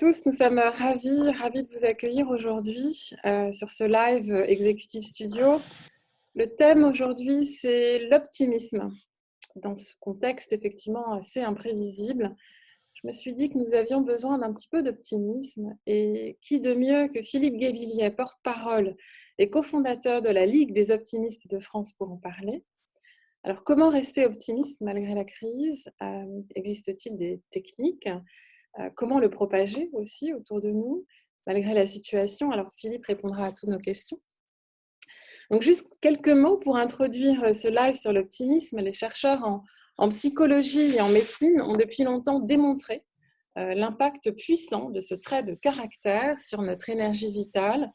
tous, nous sommes ravis de vous accueillir aujourd'hui sur ce live Executive Studio. Le thème aujourd'hui, c'est l'optimisme. Dans ce contexte effectivement assez imprévisible, je me suis dit que nous avions besoin d'un petit peu d'optimisme. Et qui de mieux que Philippe Guébillier, porte-parole et cofondateur de la Ligue des optimistes de France pour en parler. Alors, comment rester optimiste malgré la crise? Existe-t-il des techniques? Comment le propager aussi autour de nous, malgré la situation? Alors, Philippe répondra à toutes nos questions. Donc, juste quelques mots pour introduire ce live sur l'optimisme. Les chercheurs en psychologie et en médecine ont depuis longtemps démontré l'impact puissant de ce trait de caractère sur notre énergie vitale,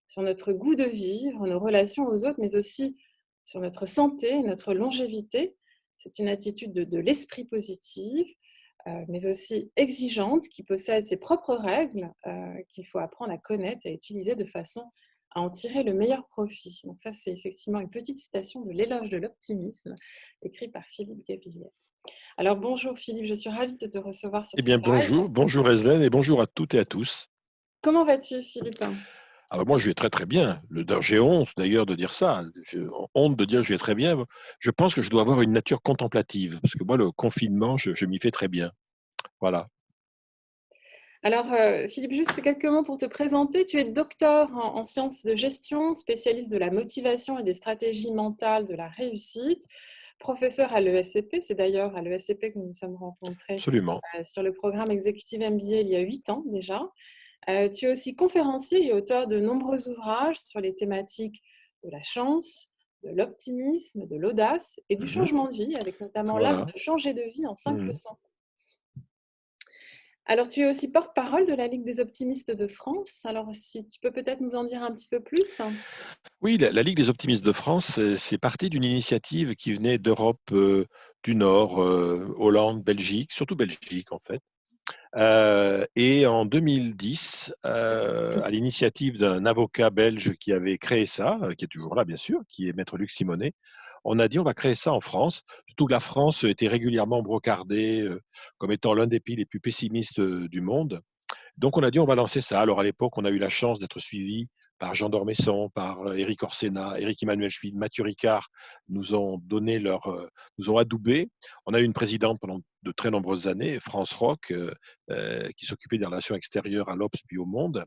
sur notre goût de vivre, nos relations aux autres, mais aussi sur notre santé, notre longévité. C'est une attitude de l'esprit positif, mais aussi exigeante, qui possède ses propres règles, qu'il faut apprendre à connaître et à utiliser de façon à en tirer le meilleur profit. Donc ça, c'est effectivement une petite citation de l'éloge de l'optimisme, écrit par Philippe Guébillier. Alors bonjour Philippe, je suis ravie de te recevoir sur Eh ce bien, live. bonjour Eslen et bonjour à toutes et à tous. Comment vas-tu Philippe? Alors moi, je vais très très bien. J'ai honte d'ailleurs de dire ça. J'ai honte de dire que je vais très bien. Je pense que je dois avoir une nature contemplative parce que moi, le confinement, je m'y fais très bien. Voilà. Alors Philippe, juste quelques mots pour te présenter. Tu es docteur en sciences de gestion, spécialiste de la motivation et des stratégies mentales de la réussite, professeur à l'ESCP. C'est d'ailleurs à l'ESCP que nous nous sommes rencontrés Absolument. sur le programme Executive MBA il y a 8 ans déjà. Tu es aussi conférencier et auteur de nombreux ouvrages sur les thématiques de la chance, de l'optimisme, de l'audace et du Mhm. changement de vie, avec notamment l'art Voilà. de changer de vie en 5 Mhm. leçons. Alors, tu es aussi porte-parole de la Ligue des optimistes de France. Alors, si tu peux peut-être nous en dire un petit peu plus. Oui, la Ligue des optimistes de France, c'est parti d'une initiative qui venait d'Europe du Nord, Hollande, Belgique, surtout Belgique en fait. Et en 2010, à l'initiative d'un avocat belge qui avait créé ça, qui est toujours là bien sûr, qui est Maître Luc Simonet, on a dit on va créer ça en France, surtout que la France était régulièrement brocardée comme étant l'un des pays les plus pessimistes du monde. Donc on a dit on va lancer ça. Alors à l'époque, on a eu la chance d'être suivi par Jean d'Ormesson, par Éric Orsena, Éric Emmanuel Schmid, Mathieu Ricard nous ont donné nous ont adoubé. On a eu une présidente pendant de très nombreuses années, France Roch, qui s'occupait des relations extérieures à l'Obs puis au Monde.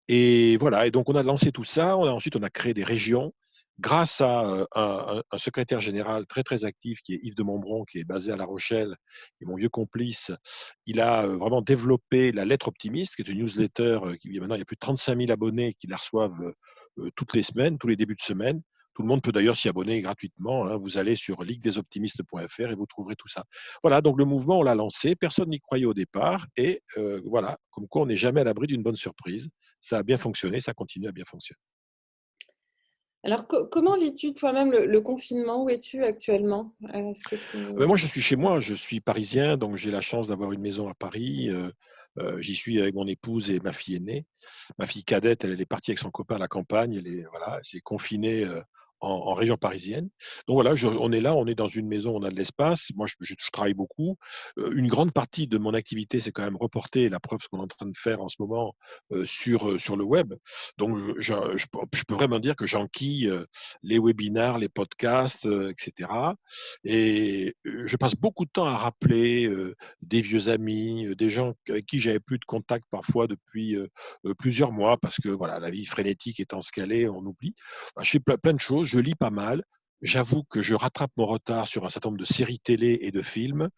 Et voilà, et donc on a lancé tout ça. Ensuite, on a créé des régions grâce à un secrétaire général très très actif qui est Yves de Montbron, qui est basé à La Rochelle, et mon vieux complice. Il a vraiment développé la Lettre Optimiste, qui est une newsletter qui maintenant il y a plus de 35 000 abonnés qui la reçoivent toutes les semaines, tous les débuts de semaine. Tout le monde peut d'ailleurs s'y abonner gratuitement, hein. Vous allez sur liguedesoptimistes.fr et vous trouverez tout ça. Voilà, donc le mouvement, on l'a lancé. Personne n'y croyait au départ. Et voilà, comme quoi on n'est jamais à l'abri d'une bonne surprise. Ça a bien fonctionné, ça continue à bien fonctionner. Alors, comment vis-tu toi-même le confinement? Où es-tu actuellement? Est-ce que tu... Moi, je suis chez moi, je suis parisien, donc j'ai la chance d'avoir une maison à Paris. J'y suis avec mon épouse et ma fille aînée. Ma fille cadette, elle est partie avec son copain à la campagne. Voilà, elle s'est confinée en région parisienne. Donc voilà, on est là, on est dans une maison, on a de l'espace. Moi, je travaille beaucoup. Une grande partie de mon activité, c'est quand même reporter la preuve, ce qu'on est en train de faire en ce moment sur le web. Donc, je peux vraiment dire que j'enquille les webinars, les podcasts, etc. Et je passe beaucoup de temps à rappeler des vieux amis, des gens avec qui j'avais plus de contact parfois depuis plusieurs mois, parce que voilà, la vie frénétique étant ce qu'elle est, on oublie. Je fais plein de choses, je lis pas mal. J'avoue que je rattrape mon retard sur un certain nombre de séries télé et de films.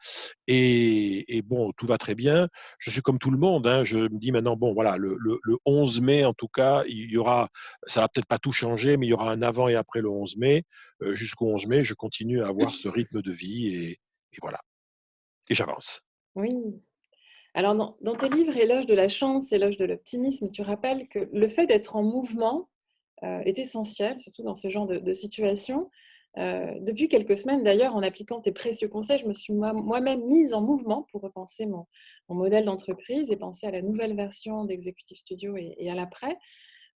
Et bon, tout va très bien. Je suis comme tout le monde, hein. Je me dis maintenant, bon, voilà, le 11 mai, en tout cas, il y aura, ça va peut-être pas tout changer, mais il y aura un avant et après le 11 mai. Jusqu'au 11 mai, je continue à avoir ce rythme de vie et voilà. Et j'avance. Oui. Alors, dans tes livres, Éloge de la chance, Éloge de l'optimisme, tu rappelles que le fait d'être en mouvement est essentiel, surtout dans ce genre de situation. Depuis quelques semaines, d'ailleurs, en appliquant tes précieux conseils, je me suis moi-même mise en mouvement pour repenser mon modèle d'entreprise et penser à la nouvelle version d'Executive Studio et à l'après.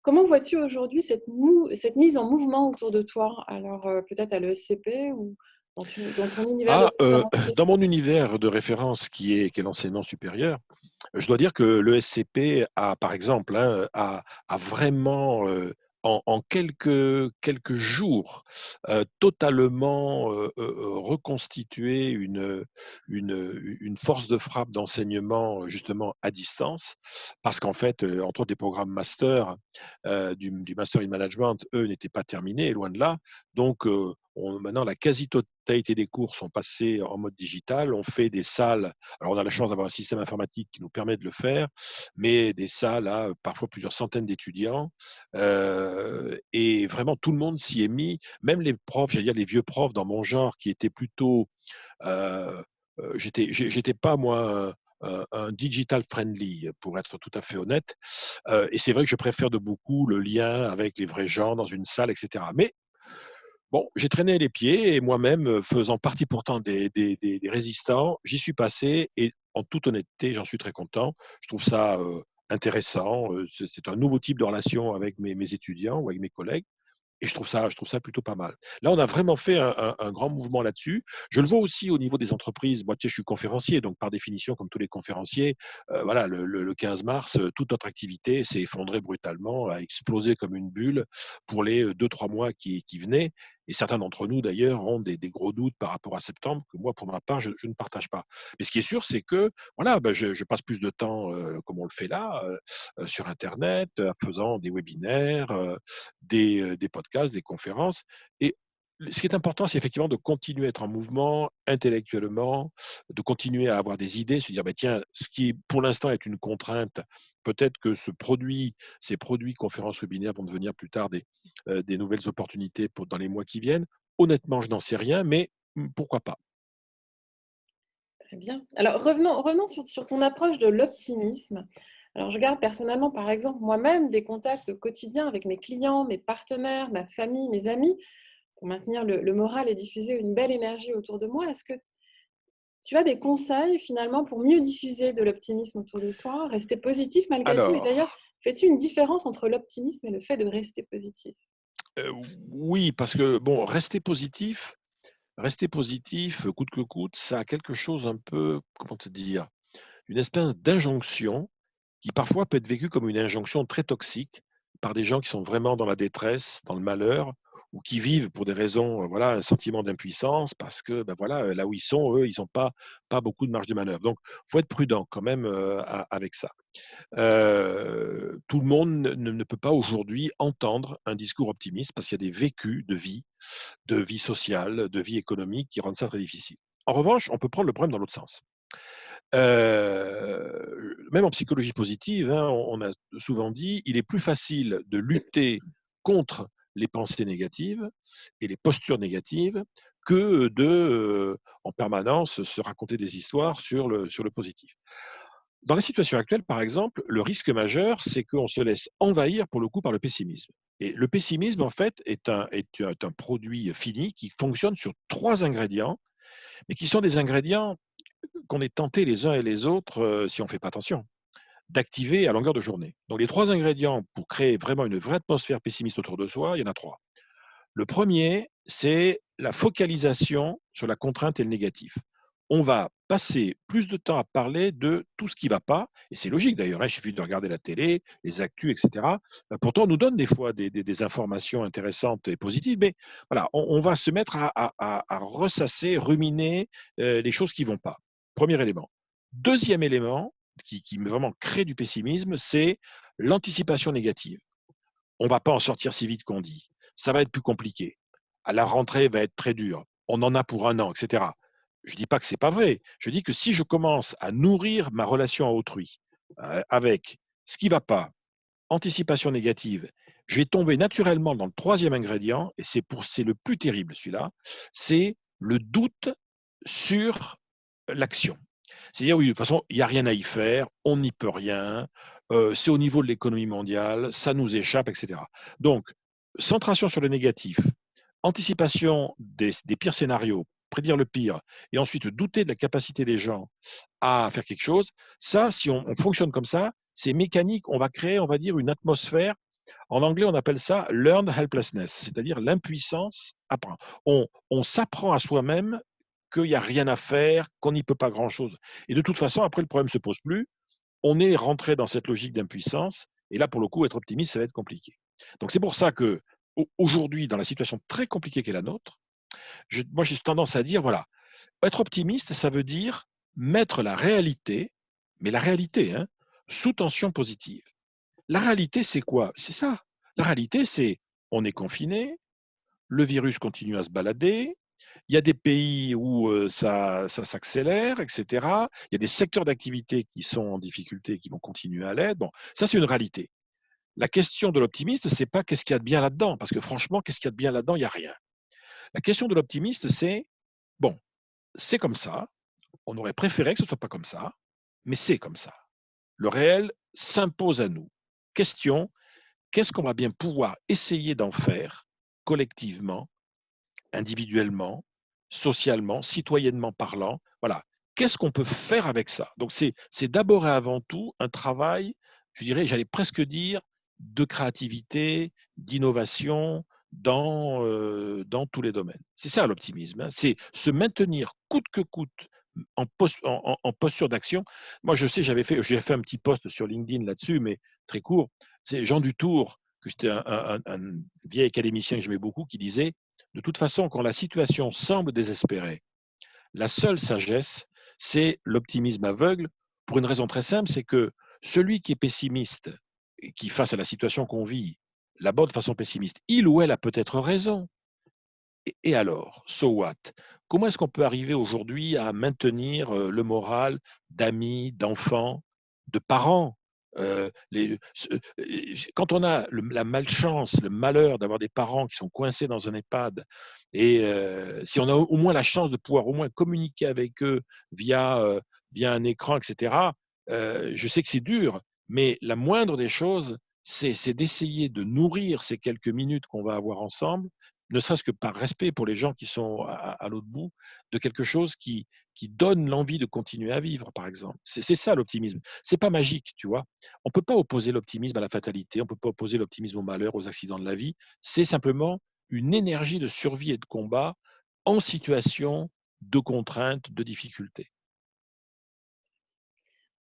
Comment vois-tu aujourd'hui cette mise en mouvement autour de toi? Alors, peut-être à l'ESCP ou dans ton univers de Ah, conférencier? dans mon univers de référence qui est l'enseignement supérieur, Je dois dire que le SCP a, par exemple, hein, a vraiment, en quelques jours, totalement, reconstitué une force de frappe d'enseignement, justement à distance. Parce qu'en fait, entre autres des programmes master, du master in management, eux, n'étaient pas terminés, loin de là. Donc, maintenant la quasi-totalité des cours sont passés en mode digital. On fait des salles, alors on a la chance d'avoir un système informatique qui nous permet de le faire, mais des salles à parfois plusieurs centaines d'étudiants. Et vraiment, tout le monde s'y est mis, même les profs, j'allais dire les vieux profs dans mon genre qui étaient plutôt... euh, j'étais pas, moi, un digital friendly, pour être tout à fait honnête. Et c'est vrai que je préfère de beaucoup le lien avec les vrais gens dans une salle, etc. Mais bon, j'ai traîné les pieds et moi-même, faisant partie pourtant des résistants, j'y suis passé et en toute honnêteté, j'en suis très content. Je trouve ça intéressant. C'est un nouveau type de relation avec mes étudiants ou avec mes collègues. Et je trouve ça plutôt pas mal. Là, on a vraiment fait un grand mouvement là-dessus. Je le vois aussi au niveau des entreprises. Moi, tu sais, je suis conférencier, donc par définition, comme tous les conférenciers, voilà, le 15 mars, toute notre activité s'est effondrée brutalement, a explosé comme une bulle pour les 2-3 mois qui venaient. Et certains d'entre nous, d'ailleurs, ont des gros doutes par rapport à septembre, que moi, pour ma part, je ne partage pas. Mais ce qui est sûr, c'est que voilà, ben, je passe plus de temps, comme on le fait là, sur Internet, faisant des webinaires, des podcasts, des conférences. Et ce qui est important, c'est effectivement de continuer à être en mouvement intellectuellement, de continuer à avoir des idées, se dire, bah, tiens, ce qui pour l'instant est une contrainte, peut-être que ces produits conférences webinaires vont devenir plus tard des nouvelles opportunités dans les mois qui viennent. Honnêtement, je n'en sais rien, mais pourquoi pas. Très bien. Alors revenons sur ton approche de l'optimisme. Alors je garde personnellement, par exemple, moi-même des contacts quotidiens avec mes clients, mes partenaires, ma famille, mes amis, pour maintenir le moral et diffuser une belle énergie autour de moi. Est-ce que tu as des conseils finalement pour mieux diffuser de l'optimisme autour de soi, rester positif malgré tout? Et d'ailleurs, Alors, fais-tu une différence entre l'optimisme et le fait de rester positif? euh, oui, parce que bon, rester positif, coûte que coûte, ça a quelque chose un peu, comment te dire, une espèce d'injonction qui parfois peut être vécue comme une injonction très toxique par des gens qui sont vraiment dans la détresse, dans le malheur, ou qui vivent pour des raisons, voilà, un sentiment d'impuissance, parce que ben voilà, là où ils sont, eux, ils n'ont pas beaucoup de marge de manœuvre. Donc, il faut être prudent quand même avec ça. Tout le monde ne peut pas aujourd'hui entendre un discours optimiste parce qu'il y a des vécus de vie sociale, de vie économique qui rendent ça très difficile. En revanche, on peut prendre le problème dans l'autre sens. Même en psychologie positive, hein, on a souvent dit, il est plus facile de lutter contre les pensées négatives et les postures négatives que de, en permanence, se raconter des histoires sur le positif. Dans la situation actuelle, par exemple, le risque majeur, c'est qu'on se laisse envahir pour le coup par le pessimisme. Et le pessimisme, en fait, est un produit fini qui fonctionne sur trois ingrédients, mais qui sont des ingrédients qu'on est tenté les uns et les autres, si on ne fait pas attention, d'activer à longueur de journée. Donc les trois ingrédients pour créer vraiment une vraie atmosphère pessimiste autour de soi, il y en a trois. Le premier, c'est la focalisation sur la contrainte et le négatif. On va passer plus de temps à parler de tout ce qui ne va pas, et c'est logique d'ailleurs, hein, il suffit de regarder la télé, les actus, etc. Pourtant, on nous donne des fois des informations intéressantes et positives, mais voilà, on va se mettre à ressasser, ruminer les choses qui ne vont pas. Premier élément. Deuxième élément qui vraiment crée du pessimisme, c'est l'anticipation négative. On ne va pas en sortir si vite qu'on dit. Ça va être plus compliqué. À la rentrée va être très dure. On en a pour un an, etc. Je ne dis pas que ce n'est pas vrai. Je dis que si je commence à nourrir ma relation à autrui avec ce qui ne va pas, anticipation négative, je vais tomber naturellement dans le troisième ingrédient, et c'est le plus terrible celui-là, c'est le doute sur l'action. C'est-à-dire, oui, de toute façon, il n'y a rien à y faire, on n'y peut rien, c'est au niveau de l'économie mondiale, ça nous échappe, etc. Donc, centration sur le négatif, anticipation des pires scénarios, prédire le pire, et ensuite douter de la capacité des gens à faire quelque chose, ça, si on fonctionne comme ça, c'est mécanique, on va créer, on va dire, une atmosphère. En anglais, on appelle ça learned helplessness, c'est-à-dire l'impuissance apprend. On s'apprend à soi-même qu'il n'y a rien à faire, qu'on n'y peut pas grand-chose. Et de toute façon, après, le problème ne se pose plus. on est rentré dans cette logique d'impuissance. Et là, pour le coup, être optimiste, ça va être compliqué. Donc, c'est pour ça que aujourd'hui, dans la situation très compliquée qu'est la nôtre, moi, j'ai tendance à dire, voilà, être optimiste, ça veut dire mettre la réalité, mais la réalité, hein, sous tension positive. La réalité, c'est quoi? C'est ça. La réalité, c'est on est confiné, le virus continue à se balader, il y a des pays où ça s'accélère, etc. Il y a des secteurs d'activité qui sont en difficulté et qui vont continuer à l'être. Bon, ça, c'est une réalité. La question de l'optimiste, c'est pas qu'est-ce qu'il y a de bien là-dedans, parce que franchement, qu'est-ce qu'il y a de bien là-dedans? Il n'y a rien. La question de l'optimiste, c'est, bon, c'est comme ça, on aurait préféré que ce ne soit pas comme ça, mais c'est comme ça. Le réel s'impose à nous. Question, qu'est-ce qu'on va bien pouvoir essayer d'en faire collectivement, individuellement, socialement, citoyennement parlant? Voilà. Qu'est-ce qu'on peut faire avec ça? Donc, c'est d'abord et avant tout un travail, je dirais, j'allais presque dire, de créativité, d'innovation dans tous les domaines. C'est ça l'optimisme, hein. C'est se maintenir coûte que coûte en posture d'action. Moi, je sais, j'ai fait un petit post sur LinkedIn là-dessus, mais très court. C'est Jean Dutour, que c'était un vieil académicien que j'aimais beaucoup, qui disait de toute façon, quand la situation semble désespérée, la seule sagesse, c'est l'optimisme aveugle, pour une raison très simple, c'est que celui qui est pessimiste, et qui face à la situation qu'on vit, l'aborde de façon pessimiste, il ou elle a peut-être raison. Et alors, so what? Comment est-ce qu'on peut arriver aujourd'hui à maintenir le moral d'amis, d'enfants, de parents? Quand on a la malchance, le malheur d'avoir des parents qui sont coincés dans un EHPAD, et si on a au moins la chance de pouvoir au moins communiquer avec eux via un écran, etc., je sais que c'est dur, mais la moindre des choses, c'est d'essayer de nourrir ces quelques minutes qu'on va avoir ensemble, ne serait-ce que par respect pour les gens qui sont à l'autre bout, de quelque chose qui donne l'envie de continuer à vivre, par exemple. C'est ça l'optimisme. C'est pas magique, tu vois. On peut pas opposer l'optimisme à la fatalité, on peut pas opposer l'optimisme au malheur, aux accidents de la vie. C'est simplement une énergie de survie et de combat en situation de contrainte, de difficulté.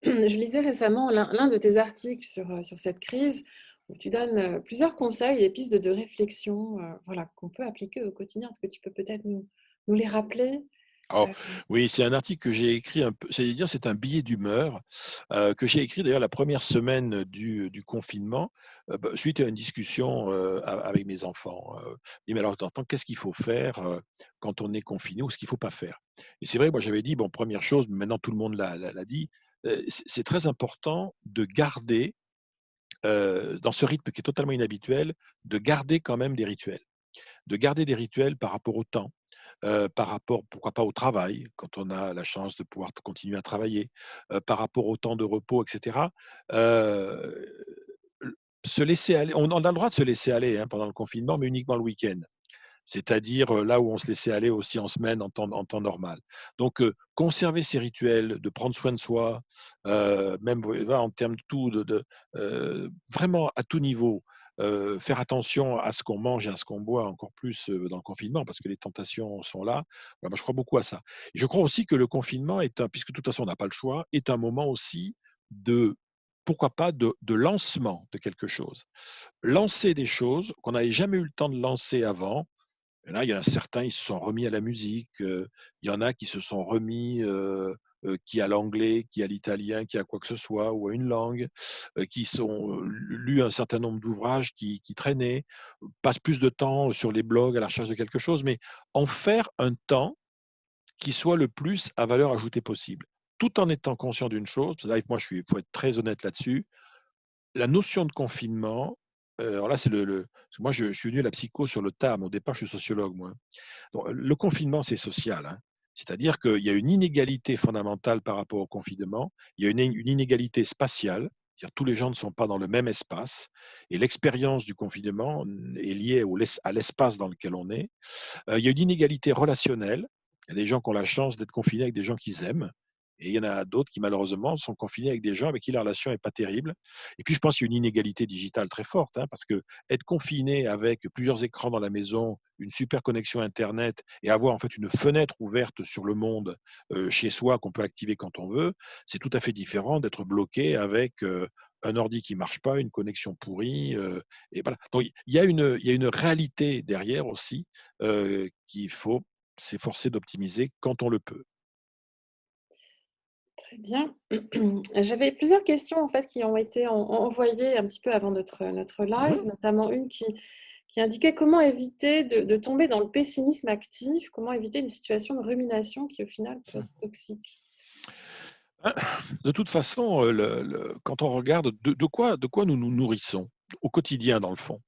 Je lisais récemment l'un de tes articles sur cette crise où tu donnes plusieurs conseils et pistes de réflexion voilà, qu'on peut appliquer au quotidien. Est-ce que tu peux peut-être nous les rappeler? Alors, Euh, oui, c'est un article que j'ai écrit un peu, c'est-à-dire c'est un billet d'humeur que j'ai écrit d'ailleurs la première semaine du confinement, suite à une discussion avec mes enfants. Mais alors, attends, qu'est-ce qu'il faut faire quand on est confiné ou ce qu'il ne faut pas faire? Et c'est vrai, moi j'avais dit, bon, première chose, maintenant tout le monde l'a dit, c'est très important de garder, dans ce rythme qui est totalement inhabituel, de garder quand même des rituels. De garder des rituels par rapport au temps, par rapport, pourquoi pas, au travail, quand on a la chance de pouvoir continuer à travailler, par rapport au temps de repos, et cetera. Heu, Se laisser aller, on a le droit de se laisser aller, hein, pendant le confinement, mais uniquement le week-end. C'est-à-dire, là où on se laissait aller aussi en semaine, en temps normal. Donc, conserver ces rituels, de prendre soin de soi, même voilà, en termes de tout, vraiment à tout niveau, faire attention à ce qu'on mange et à ce qu'on boit, encore plus dans le confinement, parce que les tentations sont là. Voilà, moi, je crois beaucoup à ça. Et je crois aussi que le confinement puisque de toute façon on n'a pas le choix, est un moment aussi de, pourquoi pas, de lancement de quelque chose. Lancer des choses qu'on n'avait jamais eu le temps de lancer avant. Et là, il y en a certains, ils se sont remis à la musique, il y en a qui se sont remis, qui à l'anglais, qui à l'italien, qui à quoi que ce soit, ou à une langue, qui sont lu un certain nombre d'ouvrages qui traînaient, passent plus de temps sur les blogs à la recherche de quelque chose, mais en faire un temps qui soit le plus à valeur ajoutée possible, tout en étant conscient d'une chose. Là, moi, faut être très honnête là-dessus, la notion de confinement, alors là, parce que moi, je suis venu à la psycho sur le tard, mais au départ, je suis sociologue, moi. Donc, le confinement, c'est social, hein. C'est-à-dire qu'il y a une inégalité fondamentale par rapport au confinement. Il y a une inégalité spatiale. C'est-à-dire tous les gens ne sont pas dans le même espace. Et l'expérience du confinement est liée à l'espace dans lequel on est. Il y a une inégalité relationnelle. Il y a des gens qui ont la chance d'être confinés avec des gens qu'ils aiment. Et il y en a d'autres qui, malheureusement, sont confinés avec des gens avec qui la relation n'est pas terrible. Et puis, je pense qu'il y a une inégalité digitale très forte, hein, parce que être confiné avec plusieurs écrans dans la maison, une super connexion Internet et avoir en fait une fenêtre ouverte sur le monde chez soi qu'on peut activer quand on veut, c'est tout à fait différent d'être bloqué avec un ordi qui marche pas, une connexion pourrie. Et voilà. Donc, il y a une réalité derrière aussi qu'il faut s'efforcer d'optimiser quand on le peut. Très bien. J'avais plusieurs questions en fait qui ont été envoyées un petit peu avant notre live, Mhm. notamment une qui indiquait comment éviter de tomber dans le pessimisme actif, comment éviter une situation de rumination qui au final peut être toxique. De toute façon, quand on regarde de quoi nous nous nourrissons au quotidien, dans le fond,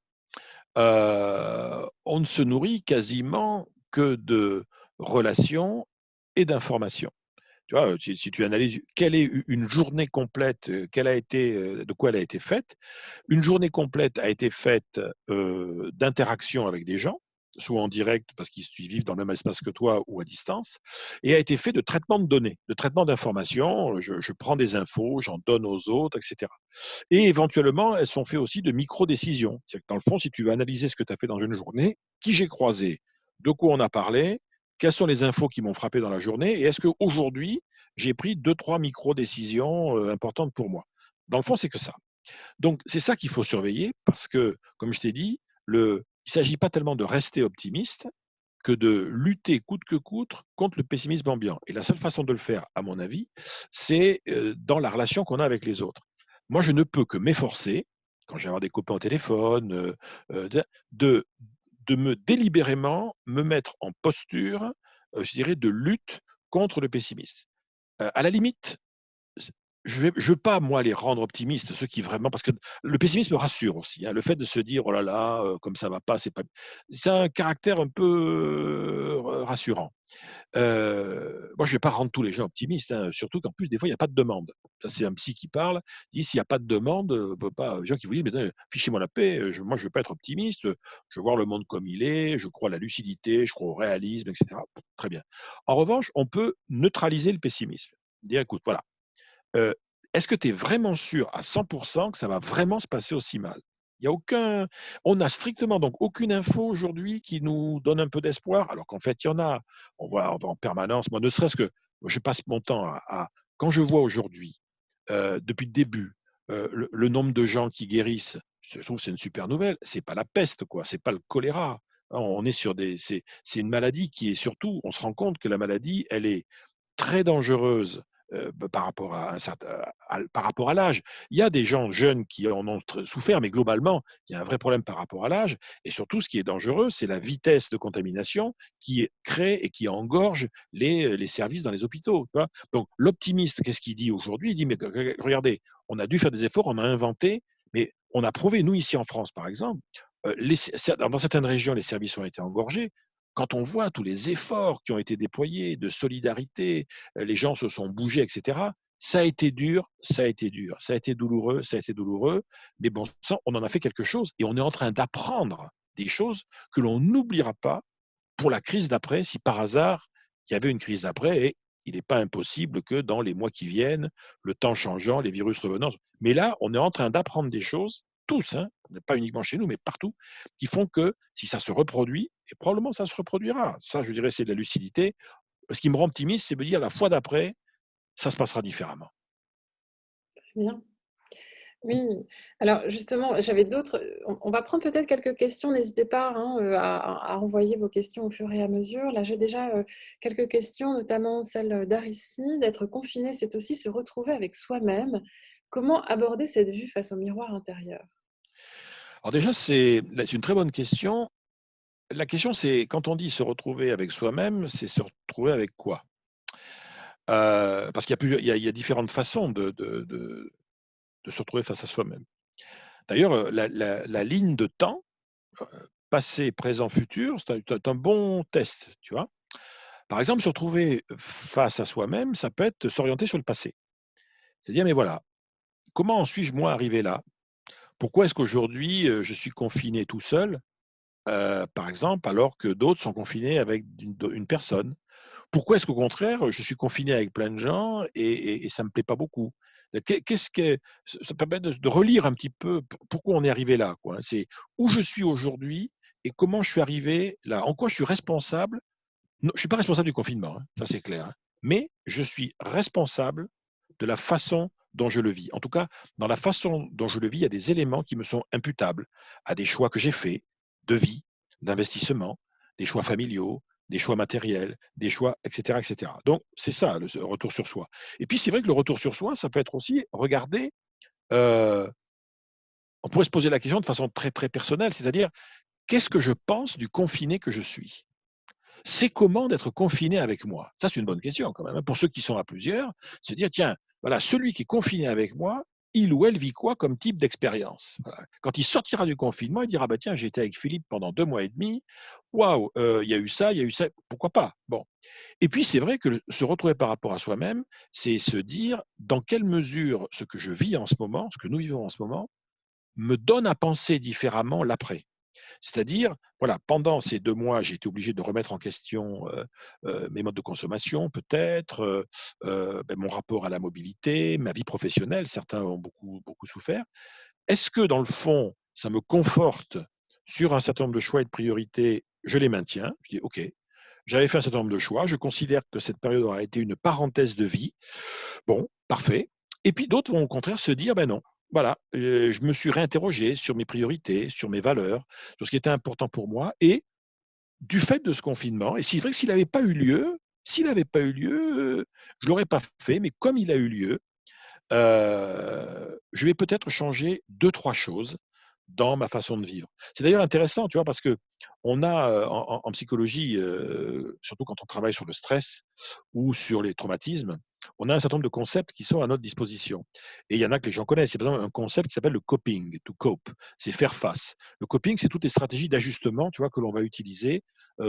on ne se nourrit quasiment que de relations et d'informations. Tu vois, si tu analyses quelle est une journée complète, quelle a été, de quoi elle a été faite, une journée complète a été faite d'interactions avec des gens, soit en direct parce qu'ils vivent dans le même espace que toi ou à distance, et a été fait de traitement de données, de traitement d'informations. Je prends des infos, j'en donne aux autres, etc. Et éventuellement, elles sont faites aussi de micro-décisions. C'est-à-dire que dans le fond, si tu veux analyser ce que tu as fait dans une journée, qui j'ai croisé, de quoi on a parlé, quelles sont les infos qui m'ont frappé dans la journée, et est-ce qu'aujourd'hui, j'ai pris deux, trois micro-décisions importantes pour moi. Dans le fond, c'est que ça. Donc, c'est ça qu'il faut surveiller parce que, comme je t'ai dit, il ne s'agit pas tellement de rester optimiste que de lutter coûte que coûte contre le pessimisme ambiant. Et la seule façon de le faire, à mon avis, c'est dans la relation qu'on a avec les autres. Moi, je ne peux que m'efforcer, quand je vais avoir des copains au téléphone, de, de me délibérément me mettre en posture, je dirais, de lutte contre le pessimisme. À la limite, je veux pas, moi, les rendre optimistes, ceux qui vraiment, parce que le pessimisme rassure aussi, hein. Le fait de se dire: «Oh là là, comme ça va pas, c'est pas», c'est un caractère un peu, rassurant. Moi, je vais pas rendre tous les gens optimistes, hein, surtout qu'en plus, des fois, il y a pas de demande. Ça, c'est un psy qui parle, il dit: «S'il y a pas de demande, on peut pas», les gens qui vous disent: «Mais fichez-moi la paix, moi, je veux pas être optimiste, je veux voir le monde comme il est, je crois à la lucidité, je crois au réalisme», et cetera. Très bien. En revanche, on peut neutraliser le pessimisme. Dire: «Écoute, voilà, Heu, est-ce que tu es vraiment sûr à 100 que ça va vraiment se passer aussi mal? Il y a aucun On n'a strictement donc aucune info aujourd'hui qui nous donne un peu d'espoir, alors qu'en fait, il y en a. On voit en permanence, moi, ne serait-ce que moi, je passe mon temps à quand je vois aujourd'hui, depuis le début, le nombre de gens qui guérissent, je trouve que c'est une super nouvelle. C'est pas la peste, quoi, c'est pas le choléra. On est sur des c'est une maladie qui est surtout on se rend compte que la maladie, elle est très dangereuse, par rapport à un certain par rapport à l'âge. Il y a des gens jeunes qui en ont souffert, mais globalement, il y a un vrai problème par rapport à l'âge. Et surtout, ce qui est dangereux, c'est la vitesse de contamination qui crée et qui engorge les services dans les hôpitaux. Tu vois. Donc, l'optimiste, qu'est-ce qu'il dit aujourd'hui? Il dit, mais regardez, on a dû faire des efforts, on a inventé, mais on a prouvé, nous ici en France, par exemple, dans certaines régions, les services ont été engorgés. Quand on voit tous les efforts qui ont été déployés de solidarité, les gens se sont bougés, et cetera. Ça a été dur, ça a été dur, ça a été douloureux, ça a été douloureux, mais bon sang, on en a fait quelque chose et on est en train d'apprendre des choses que l'on n'oubliera pas pour la crise d'après, si par hasard il y avait une crise d'après, et il n'est pas impossible que dans les mois qui viennent, le temps changeant, les virus revenant, mais là, on est en train d'apprendre des choses, tous, hein, pas uniquement chez nous, mais partout, qui font que si ça se reproduit, et probablement ça se reproduira, ça je dirais c'est de la lucidité, ce qui me rend optimiste, c'est de me dire la fois d'après, ça se passera différemment. Très bien. Oui, alors justement, j'avais d'autres on va prendre peut-être quelques questions, n'hésitez pas, hein, à envoyer vos questions au fur et à mesure. Là, j'ai déjà, quelques questions, notamment celle d'Aristide. Être confiné, c'est aussi se retrouver avec soi-même. Comment aborder cette vue face au miroir intérieur? Alors déjà, c'est une très bonne question. La question, c'est quand on dit se retrouver avec soi-même, c'est se retrouver avec quoi? Parce qu'il y a plusieurs, il y a différentes façons de se retrouver face à soi-même. D'ailleurs, la ligne de temps, heu, passé, présent, futur, c'est un bon test, tu vois? Par exemple, se retrouver face à soi-même, ça peut être s'orienter sur le passé. C'est dire: «Mais voilà, comment en suis-je moi arrivé là? Pourquoi est-ce qu'aujourd'hui, je suis confiné tout seul, par exemple, alors que d'autres sont confinés avec une personne? Pourquoi est-ce qu'au contraire, je suis confiné avec plein de gens et ça ne me plaît pas beaucoup? Qu'est-ce que ça permet de relire un petit peu pourquoi on est arrivé là, quoi, hein. C'est où je suis aujourd'hui et comment je suis arrivé là. En quoi je suis responsable. Non, je ne suis pas responsable du confinement, hein, ça c'est clair, hein, mais je suis responsable de la façon dont je le vis. En tout cas, dans la façon dont je le vis, il y a des éléments qui me sont imputables à des choix que j'ai faits de vie, d'investissement, des choix familiaux, des choix matériels, des choix, etc., etc. Donc, c'est ça, le retour sur soi. Et puis, c'est vrai que le retour sur soi, ça peut être aussi regarder, euh, on pourrait se poser la question de façon très, très personnelle, c'est-à-dire, qu'est-ce que je pense du confiné que je suis? C'est comment d'être confiné avec moi? Ça, c'est une bonne question quand même, hein. Pour ceux qui sont à plusieurs, se dire, tiens, voilà, celui qui est confiné avec moi, il ou elle vit quoi comme type d'expérience? Voilà. Quand il sortira du confinement, il dira, bah, tiens, j'étais avec Philippe pendant 2 mois et demi, waouh, il y a eu ça, il y a eu ça, pourquoi pas? Bon. Et puis, c'est vrai que se retrouver par rapport à soi-même, c'est se dire dans quelle mesure ce que je vis en ce moment, ce que nous vivons en ce moment, me donne à penser différemment l'après. C'est-à-dire, voilà, pendant ces 2 mois, j'ai été obligé de remettre en question, mes modes de consommation peut-être, mon rapport à la mobilité, ma vie professionnelle. Certains ont beaucoup, beaucoup souffert. Est-ce que dans le fond, ça me conforte sur un certain nombre de choix et de priorités? Je les maintiens. Je dis: «OK, j'avais fait un certain nombre de choix. Je considère que cette période aura été une parenthèse de vie. Bon, parfait». Et puis d'autres vont au contraire se dire: «Ben non, voilà, je me suis réinterrogé sur mes priorités, sur mes valeurs, sur ce qui était important pour moi et du fait de ce confinement». Et c'est vrai que s'il n'avait pas eu lieu, je l'aurais pas fait, mais comme il a eu lieu, je vais peut-être changer deux trois choses dans ma façon de vivre. C'est d'ailleurs intéressant, tu vois? Parce qu'on a, en psychologie, surtout quand on travaille sur le stress ou sur les traumatismes, on a un certain nombre de concepts qui sont à notre disposition et il y en a que les gens connaissent. C'est par exemple un concept qui s'appelle le coping, to cope, c'est faire face. Le coping, c'est toutes les stratégies d'ajustement, tu vois, que l'on va utiliser,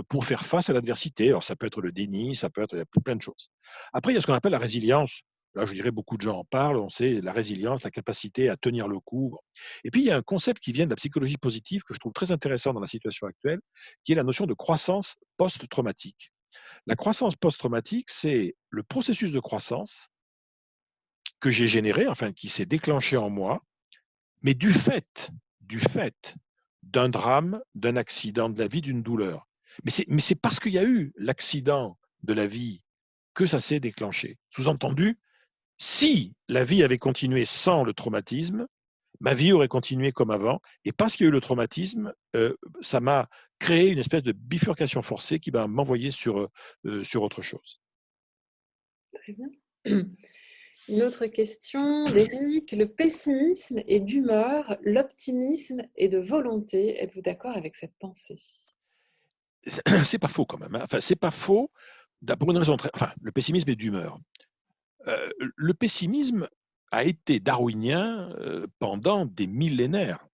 pour faire face à l'adversité. Alors ça peut être le déni, ça peut être il y a plein de choses. Après, il y a ce qu'on appelle la résilience. Là, je dirais beaucoup de gens en parlent, on sait la résilience, la capacité à tenir le coup. Bon. Et puis, il y a un concept qui vient de la psychologie positive que je trouve très intéressant dans la situation actuelle, qui est la notion de croissance post-traumatique. La croissance post-traumatique, c'est le processus de croissance que j'ai généré, enfin qui s'est déclenché en moi, mais du fait d'un drame, d'un accident de la vie, d'une douleur. Mais c'est parce qu'il y a eu l'accident de la vie que ça s'est déclenché. Sous-entendu, si la vie avait continué sans le traumatisme, ma vie aurait continué comme avant. Et parce qu'il y a eu le traumatisme, ça m'a créé une espèce de bifurcation forcée qui va m'envoyer sur autre chose. Très bien. Une autre question d'Éric. Le pessimisme est d'humeur, l'optimisme est de volonté. Êtes-vous d'accord avec cette pensée? C'est pas faux quand même, hein. Enfin, c'est pas faux pour une raison très. Enfin, le pessimisme est d'humeur. Le pessimisme a été darwinien pendant des millénaires.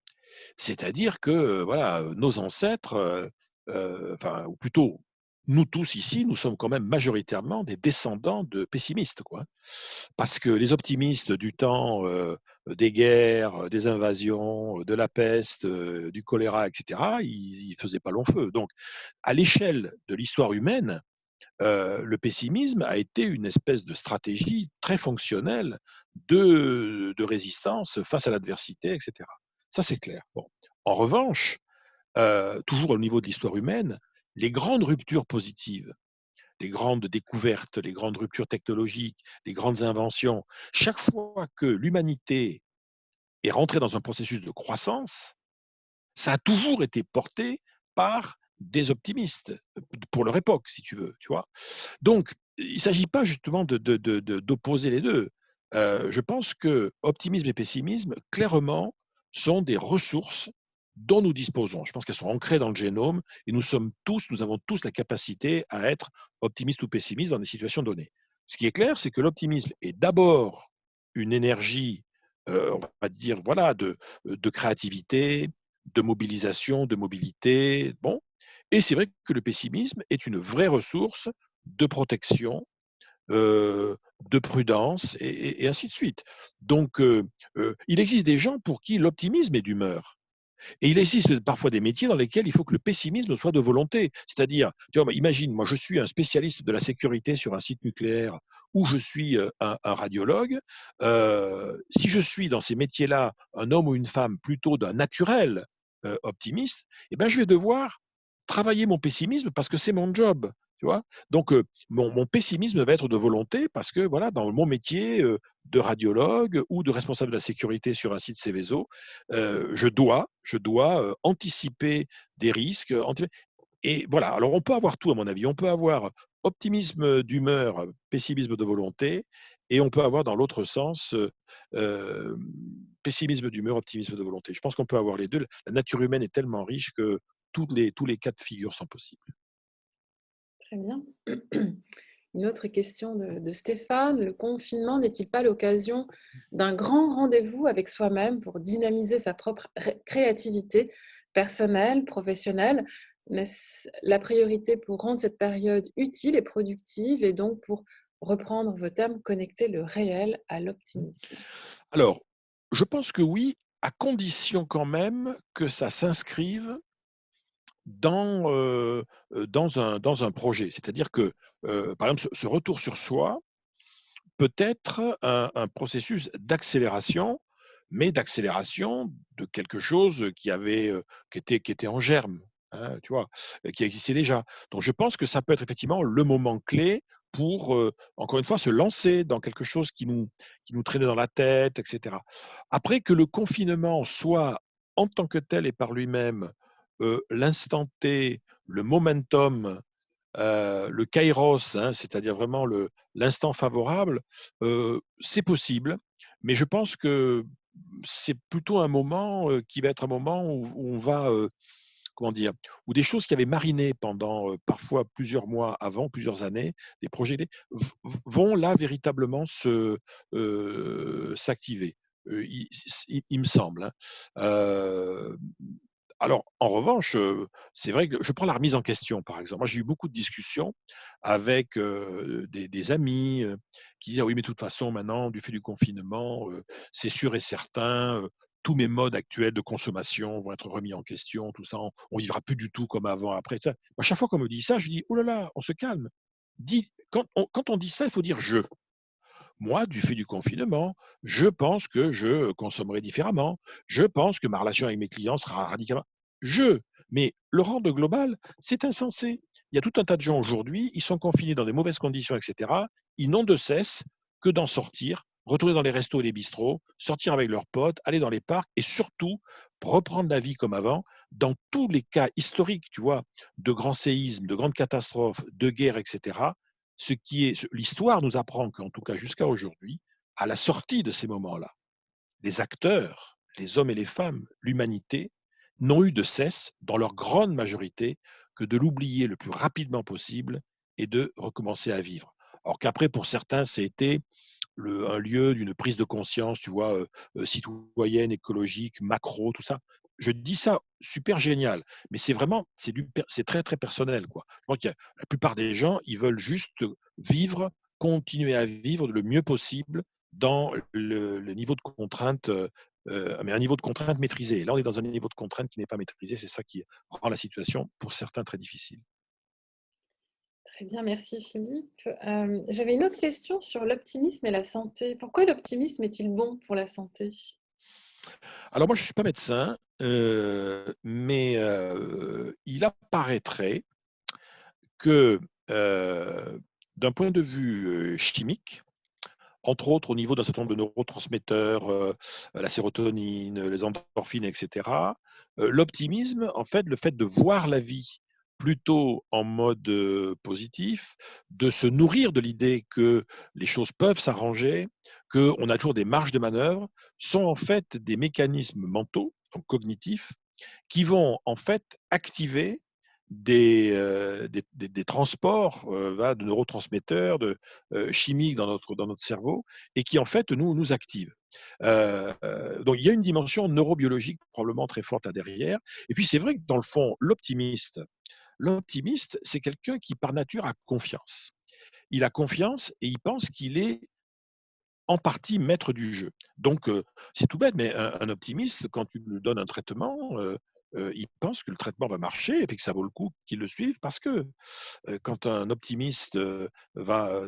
C'est-à-dire que voilà, nos ancêtres, enfin, ou plutôt nous tous ici, nous sommes quand même majoritairement des descendants de pessimistes, quoi. Parce que les optimistes du temps des guerres, des invasions, de la peste, du choléra, etc., ils faisaient pas long feu. Donc, à l'échelle de l'histoire humaine, le pessimisme a été une espèce de stratégie très fonctionnelle de résistance face à l'adversité, etc. Ça, c'est clair. Bon. En revanche, toujours au niveau de l'histoire humaine, les grandes ruptures positives, les grandes découvertes, les grandes ruptures technologiques, les grandes inventions, chaque fois que l'humanité est rentrée dans un processus de croissance, ça a toujours été porté par des optimistes, pour leur époque, si tu veux, tu vois. Donc, il ne s'agit pas justement d'opposer les deux. Je pense que optimisme et pessimisme, clairement, sont des ressources dont nous disposons. Je pense qu'elles sont ancrées dans le génome et nous avons tous la capacité à être optimistes ou pessimistes dans des situations données. Ce qui est clair, c'est que l'optimisme est d'abord une énergie, on va dire, voilà, de créativité, de mobilisation, de mobilité. Bon. Et c'est vrai que le pessimisme est une vraie ressource de protection, de prudence et ainsi de suite. Donc, il existe des gens pour qui l'optimisme est d'humeur. Et il existe parfois des métiers dans lesquels il faut que le pessimisme soit de volonté. C'est-à-dire, tu vois, imagine, moi je suis un spécialiste de la sécurité sur un site nucléaire ou je suis un radiologue. Si je suis dans ces métiers-là un homme ou une femme plutôt d'un naturel optimiste, eh ben, je vais devoir travailler mon pessimisme parce que c'est mon job. Tu vois. Donc, mon pessimisme va être de volonté parce que voilà, dans mon métier de radiologue ou de responsable de la sécurité sur un site Céveso, je dois anticiper des risques. Et voilà, alors on peut avoir tout à mon avis. On peut avoir optimisme d'humeur, pessimisme de volonté, et on peut avoir dans l'autre sens euh, pessimisme d'humeur, optimisme de volonté. Je pense qu'on peut avoir les deux. La nature humaine est tellement riche que tous les cas de figure sont possibles. Très bien. Une autre question de Stéphane. Le confinement n'est-il pas l'occasion d'un grand rendez-vous avec soi-même pour dynamiser sa propre créativité personnelle, professionnelle? N'est-ce la priorité pour rendre cette période utile et productive et donc pour reprendre vos termes, connecter le réel à l'optimisme? Alors, je pense que oui, à condition quand même que ça s'inscrive dans un projet. C'est-à-dire que, par exemple, ce retour sur soi peut être un processus d'accélération, mais d'accélération de quelque chose qui était en germe, hein, tu vois, qui existait déjà. Donc je pense que ça peut être effectivement le moment clé pour, encore une fois, se lancer dans quelque chose qui nous traînait dans la tête, et cetera. Après que le confinement soit, en tant que tel et par lui-même, l'instant T, le momentum, le kairos, hein, c'est-à-dire vraiment l'instant favorable, c'est possible, mais je pense que c'est plutôt un moment qui va être un moment où on va, comment dire, où des choses qui avaient mariné pendant parfois plusieurs mois avant, plusieurs années, des projets vont là véritablement s'activer. Il me semble, hein. Euh, alors, en revanche, c'est vrai que je prends la remise en question, par exemple. Moi, j'ai eu beaucoup de discussions avec des amis qui disent: «Ah oui, mais de toute façon, maintenant, du fait du confinement, c'est sûr et certain, tous mes modes actuels de consommation vont être remis en question, tout ça, on vivra plus du tout comme avant après». Ça. À chaque fois qu'on me dit ça, je dis: «Oh là là, on se calme. Quand on dit ça, il faut dire je. Moi, du fait du confinement, je pense que je consommerai différemment. Je pense que ma relation avec mes clients sera radicalement. Je. Mais le rendre global, c'est insensé. Il y a tout un tas de gens aujourd'hui, ils sont confinés dans des mauvaises conditions, etc. Ils n'ont de cesse que d'en sortir, retourner dans les restos et les bistrots, sortir avec leurs potes, aller dans les parcs et surtout reprendre la vie comme avant. Dans tous les cas historiques, tu vois, de grands séismes, de grandes catastrophes, de guerres, etc., l'histoire nous apprend qu'en tout cas jusqu'à aujourd'hui, à la sortie de ces moments-là, les acteurs, les hommes et les femmes, l'humanité, n'ont eu de cesse, dans leur grande majorité, que de l'oublier le plus rapidement possible et de recommencer à vivre. Alors qu'après, pour certains, c'était un lieu d'une prise de conscience, tu vois, citoyenne, écologique, macro, tout ça. Je dis ça super génial, mais c'est vraiment, c'est très très personnel, quoi. Je crois que la plupart des gens, ils veulent juste vivre, continuer à vivre le mieux possible dans le niveau de contrainte, mais un niveau de contrainte maîtrisé. Là, on est dans un niveau de contrainte qui n'est pas maîtrisé. C'est ça qui rend la situation, pour certains, très difficile. Très bien, merci Philippe. J'avais une autre question sur l'optimisme et la santé. Pourquoi l'optimisme est-il bon pour la santé? Alors moi, je ne suis pas médecin, mais il apparaîtrait que, d'un point de vue chimique, entre autres au niveau d'un certain nombre de neurotransmetteurs, la sérotonine, les endorphines, etc., l'optimisme, en fait, le fait de voir la vie plutôt en mode positif, de se nourrir de l'idée que les choses peuvent s'arranger, qu'on a toujours des marges de manœuvre, sont en fait des mécanismes mentaux, donc cognitifs, qui vont en fait activer des transports de neurotransmetteurs, chimiques dans notre cerveau, et qui en fait nous activent. Donc il y a une dimension neurobiologique probablement très forte à derrière. Et puis c'est vrai que dans le fond, l'optimiste, c'est quelqu'un qui par nature a confiance. Il a confiance et il pense qu'il est en partie maître du jeu. Donc, c'est tout bête, mais un optimiste, quand tu lui donnes un traitement, il pense que le traitement va marcher et puis que ça vaut le coup qu'il le suive parce que quand un optimiste va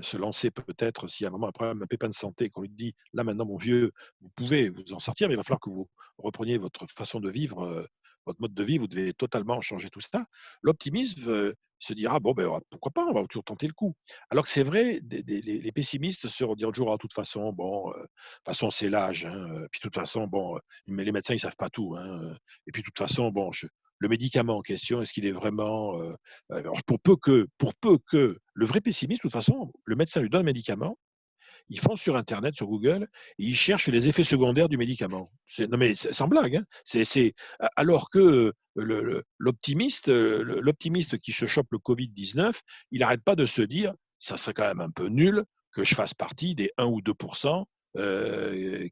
se lancer peut-être s'il y a vraiment un problème, un pépin de santé, qu'on lui dit là maintenant mon vieux, vous pouvez vous en sortir, mais il va falloir que vous repreniez votre façon de vivre, votre mode de vie, vous devez totalement changer tout ça. L'optimisme se dira bon ben pourquoi pas, on va toujours tenter le coup. Alors que c'est vrai, les pessimistes se diront toujours ah, de toute façon bon, de toute façon c'est l'âge, hein, puis de toute façon bon, mais les médecins ils savent pas tout, hein, et puis de toute façon bon, le médicament en question, est-ce qu'il est vraiment alors pour peu que le vrai pessimiste, de toute façon, le médecin lui donne un médicament, il fonce sur Internet, sur Google, et il cherche les effets secondaires du médicament. Non mais sans blague, hein. Alors que l'optimiste qui se chope le Covid-19, il n'arrête pas de se dire, ça serait quand même un peu nul que je fasse partie des 1 ou 2%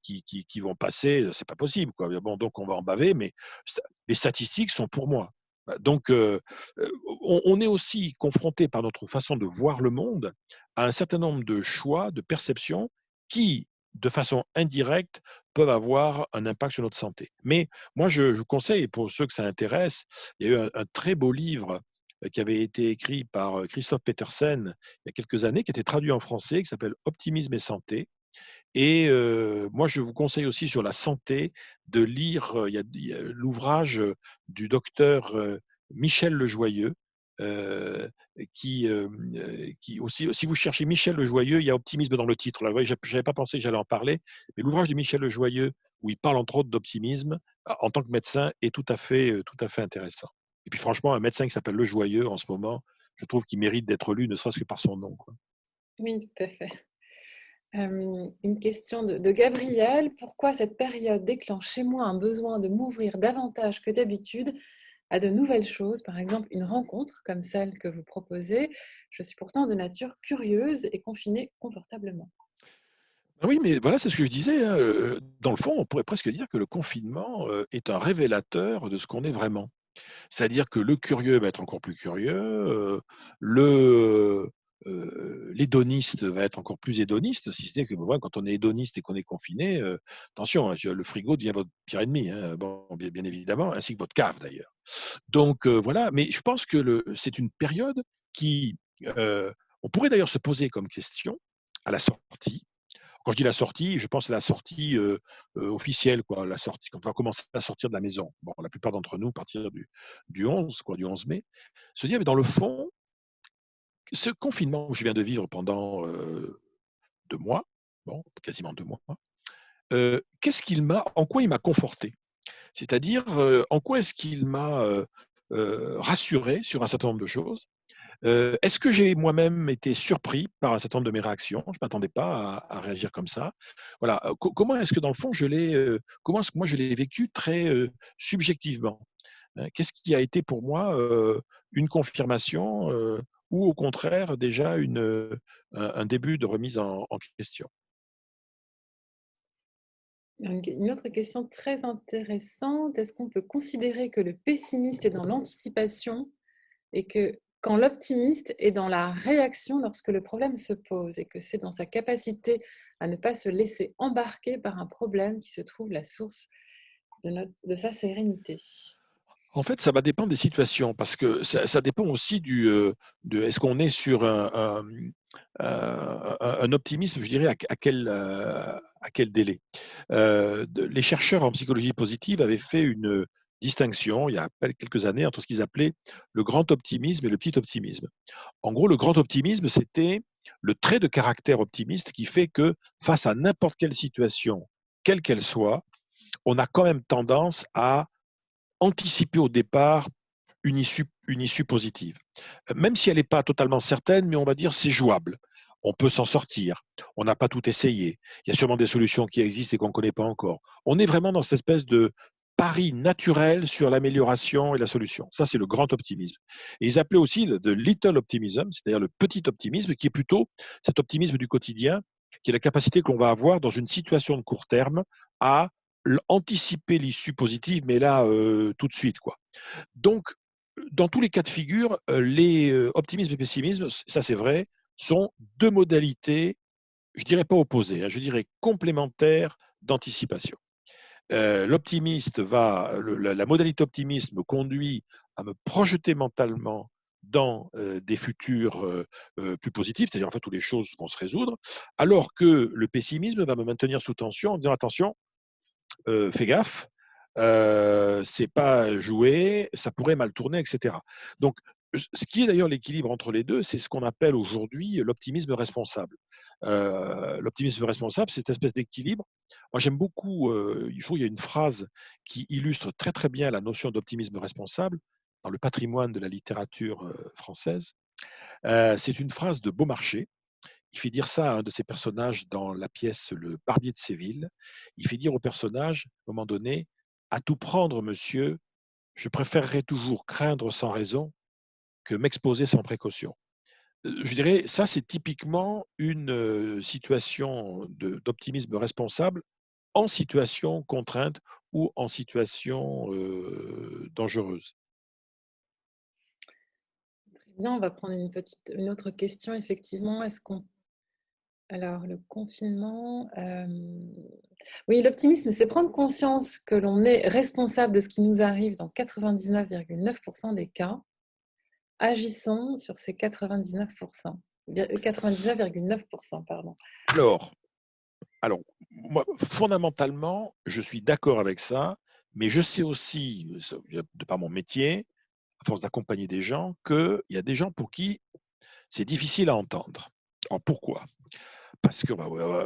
qui vont passer, c'est pas possible, quoi. Bon, donc on va en baver, mais les statistiques sont pour moi. Donc, on est aussi confronté par notre façon de voir le monde à un certain nombre de choix, de perceptions qui, de façon indirecte, peuvent avoir un impact sur notre santé. Mais moi, je conseille, pour ceux que ça intéresse, il y a eu un très beau livre qui avait été écrit par Christophe Petersen il y a quelques années, qui était traduit en français, qui s'appelle Optimisme et santé. Et moi, je vous conseille aussi sur la santé de lire il y a l'ouvrage du docteur Michel Lejoyeux, qui aussi, si vous cherchez Michel Lejoyeux, il y a optimisme dans le titre. Là, je n'avais pas pensé que j'allais en parler, mais l'ouvrage de Michel Lejoyeux, où il parle entre autres d'optimisme, en tant que médecin, est tout à fait intéressant. Et puis franchement, un médecin qui s'appelle Lejoyeux en ce moment, je trouve qu'il mérite d'être lu, ne serait-ce que par son nom, quoi. Oui, tout à fait. Une question de Gabriel. Pourquoi cette période déclenche chez moi un besoin de m'ouvrir davantage que d'habitude à de nouvelles choses, par exemple une rencontre comme celle que vous proposez? Je suis pourtant de nature curieuse et confinée confortablement. Ah oui, mais voilà, c'est ce que je disais, hein, dans le fond, on pourrait presque dire que le confinement, est un révélateur de ce qu'on est vraiment. C'est-à-dire que le curieux va être encore plus curieux, l'hédoniste va être encore plus hédoniste, si ce n'est que, bon, voilà, quand on est hédoniste et qu'on est confiné, attention, hein, le frigo devient votre pire ennemi, hein, bon, bien évidemment, ainsi que votre cave d'ailleurs. Donc voilà, mais je pense que c'est une période qui, on pourrait d'ailleurs se poser comme question à la sortie. Quand je dis la sortie, je pense à la sortie officielle, quoi, la sortie, quand on va commencer à sortir de la maison. Bon, la plupart d'entre nous, à partir du 11, quoi, du 11 mai, se dire, mais dans le fond, ce confinement que je viens de vivre pendant 2 mois, bon, quasiment 2 mois, en quoi il m'a conforté? C'est-à-dire, en quoi est-ce qu'il m'a rassuré sur un certain nombre de choses? Est-ce que j'ai moi-même été surpris par un certain nombre de mes réactions? Je ne m'attendais pas à réagir comme ça. Voilà, comment est-ce que dans le fond comment est-ce que moi je l'ai vécu très, subjectivement? Qu'est-ce qui a été pour moi, une confirmation, ou au contraire déjà un début de remise en question? Une autre question très intéressante, est-ce qu'on peut considérer que le pessimiste est dans l'anticipation et que quand l'optimiste est dans la réaction lorsque le problème se pose et que c'est dans sa capacité à ne pas se laisser embarquer par un problème qui se trouve la source de sa sérénité? En fait, ça va dépendre des situations parce que ça dépend aussi de est-ce qu'on est sur un optimisme, je dirais, à quel délai? Les chercheurs en psychologie positive avaient fait une distinction, il y a quelques années, entre ce qu'ils appelaient le grand optimisme et le petit optimisme. En gros, le grand optimisme, c'était le trait de caractère optimiste qui fait que face à n'importe quelle situation, quelle qu'elle soit, on a quand même tendance à anticiper au départ une issue positive. Même si elle n'est pas totalement certaine, mais on va dire c'est jouable. On peut s'en sortir. On n'a pas tout essayé. Il y a sûrement des solutions qui existent et qu'on ne connaît pas encore. On est vraiment dans cette espèce de pari naturel sur l'amélioration et la solution. Ça, c'est le grand optimisme. Et ils appelaient aussi le little optimism, c'est-à-dire le petit optimisme, qui est plutôt cet optimisme du quotidien, qui est la capacité qu'on va avoir dans une situation de court terme à anticiper l'issue positive, mais là, tout de suite, quoi. Donc, dans tous les cas de figure, les optimisme et pessimisme, ça c'est vrai, sont deux modalités je dirais pas opposés, hein, je dirais complémentaires d'anticipation. L'optimiste la modalité optimiste me conduit à me projeter mentalement dans des futurs plus positifs, c'est-à-dire en fait où les choses vont se résoudre, alors que le pessimisme va me maintenir sous tension en disant attention, fais gaffe, c'est pas joué, ça pourrait mal tourner, etc. Donc, ce qui est d'ailleurs l'équilibre entre les deux, c'est ce qu'on appelle aujourd'hui l'optimisme responsable. L'optimisme responsable, c'est cette espèce d'équilibre. Moi, j'aime beaucoup, je trouve qu'il y a une phrase qui illustre très très bien la notion d'optimisme responsable dans le patrimoine de la littérature française. C'est une phrase de Beaumarchais. Il fait dire ça à un de ses personnages dans la pièce Le Barbier de Séville. Il fait dire au personnage, à un moment donné, à tout prendre, monsieur, je préférerais toujours craindre sans raison que m'exposer sans précaution. Je dirais, ça, c'est typiquement une situation d'optimisme responsable en situation contrainte ou en situation dangereuse. Très bien, on va prendre une autre question, effectivement. Alors, le confinement, oui, l'optimisme, c'est prendre conscience que l'on est responsable de ce qui nous arrive dans 99,9% des cas. Agissons sur ces 99%, 99,9%, pardon. Alors, alors, moi, fondamentalement, je suis d'accord avec ça, mais je sais aussi, de par mon métier, à force d'accompagner des gens, qu'il y a des gens pour qui c'est difficile à entendre. Alors pourquoi? Parce que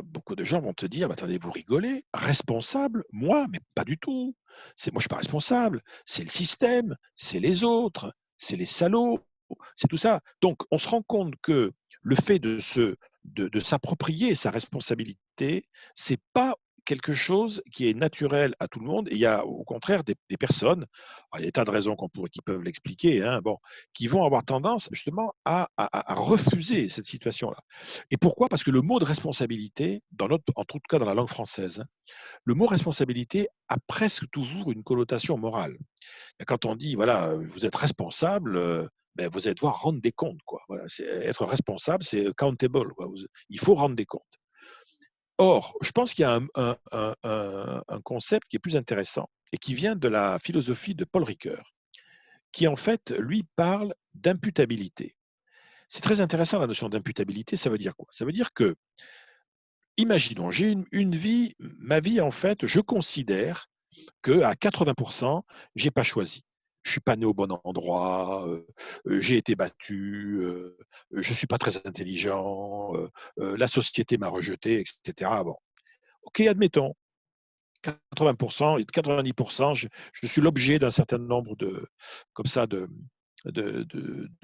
beaucoup de gens vont te dire, bah, attendez, vous rigolez, responsable? Moi, mais pas du tout. Moi, je ne suis pas responsable. C'est le système, c'est les autres, c'est les salauds, c'est tout ça. Donc, on se rend compte que le fait de s'approprier sa responsabilité, c'est pas quelque chose qui est naturel à tout le monde. Et il y a au contraire des personnes, alors, il y a des tas de raisons qui peuvent l'expliquer, hein, bon, qui vont avoir tendance justement à refuser cette situation-là. Et pourquoi? Parce que le mot de responsabilité, en tout cas dans la langue française, hein, le mot responsabilité a presque toujours une connotation morale. Et quand on dit, voilà, vous êtes responsable, ben, vous allez devoir rendre des comptes, quoi. Voilà, être responsable, c'est accountable, quoi. Il faut rendre des comptes. Or, je pense qu'il y a un concept qui est plus intéressant et qui vient de la philosophie de Paul Ricoeur, qui en fait, lui, parle d'imputabilité. C'est très intéressant la notion d'imputabilité, ça veut dire quoi? Ça veut dire que, imaginons, j'ai une vie, ma vie en fait, je considère qu'à 80%, j'ai pas choisi. Je suis pas né au bon endroit, j'ai été battu, je suis pas très intelligent, la société m'a rejeté, etc. Bon, ok, admettons, 80% et 90%, je suis l'objet d'un certain nombre comme ça, de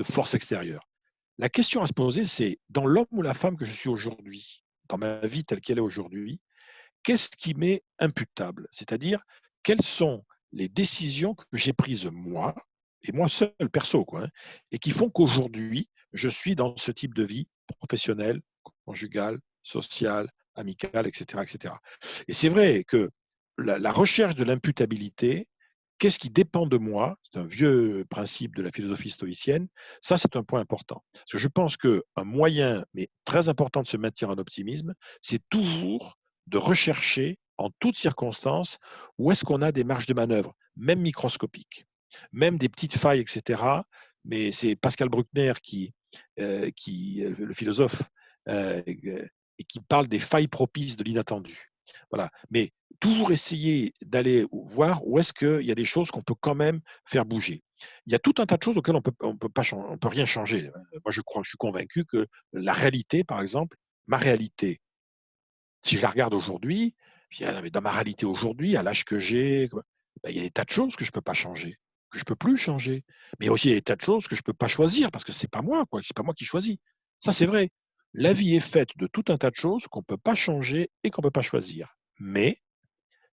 forces extérieures. La question à se poser, c'est dans l'homme ou la femme que je suis aujourd'hui, dans ma vie telle qu'elle est aujourd'hui, qu'est-ce qui m'est imputable? C'est-à-dire, quelles sont les décisions que j'ai prises moi, et moi seul, perso, quoi, hein, et qui font qu'aujourd'hui, je suis dans ce type de vie professionnelle, conjugale, sociale, amicale, etc. etc. Et c'est vrai que la recherche de l'imputabilité, qu'est-ce qui dépend de moi? C'est un vieux principe de la philosophie stoïcienne. Ça, c'est un point important. Parce que je pense qu'un moyen, mais très important de se maintenir en optimisme, c'est toujours de rechercher en toutes circonstances où est-ce qu'on a des marges de manœuvre, même microscopiques, même des petites failles, etc. Mais c'est Pascal Bruckner le philosophe, et qui parle des failles propices de l'inattendu. Voilà. Mais toujours essayer d'aller voir où est-ce qu'il y a des choses qu'on peut quand même faire bouger. Il y a tout un tas de choses auxquelles on peut rien changer. Moi, je suis convaincu que la réalité, par exemple, ma réalité, si je la regarde aujourd'hui, dans ma réalité aujourd'hui, à l'âge que j'ai, ben, il y a des tas de choses que je ne peux pas changer, que je ne peux plus changer. Mais il y a aussi des tas de choses que je ne peux pas choisir parce que ce n'est pas moi, quoi. C'est pas moi qui choisis. Ça, c'est vrai. La vie est faite de tout un tas de choses qu'on ne peut pas changer et qu'on ne peut pas choisir. Mais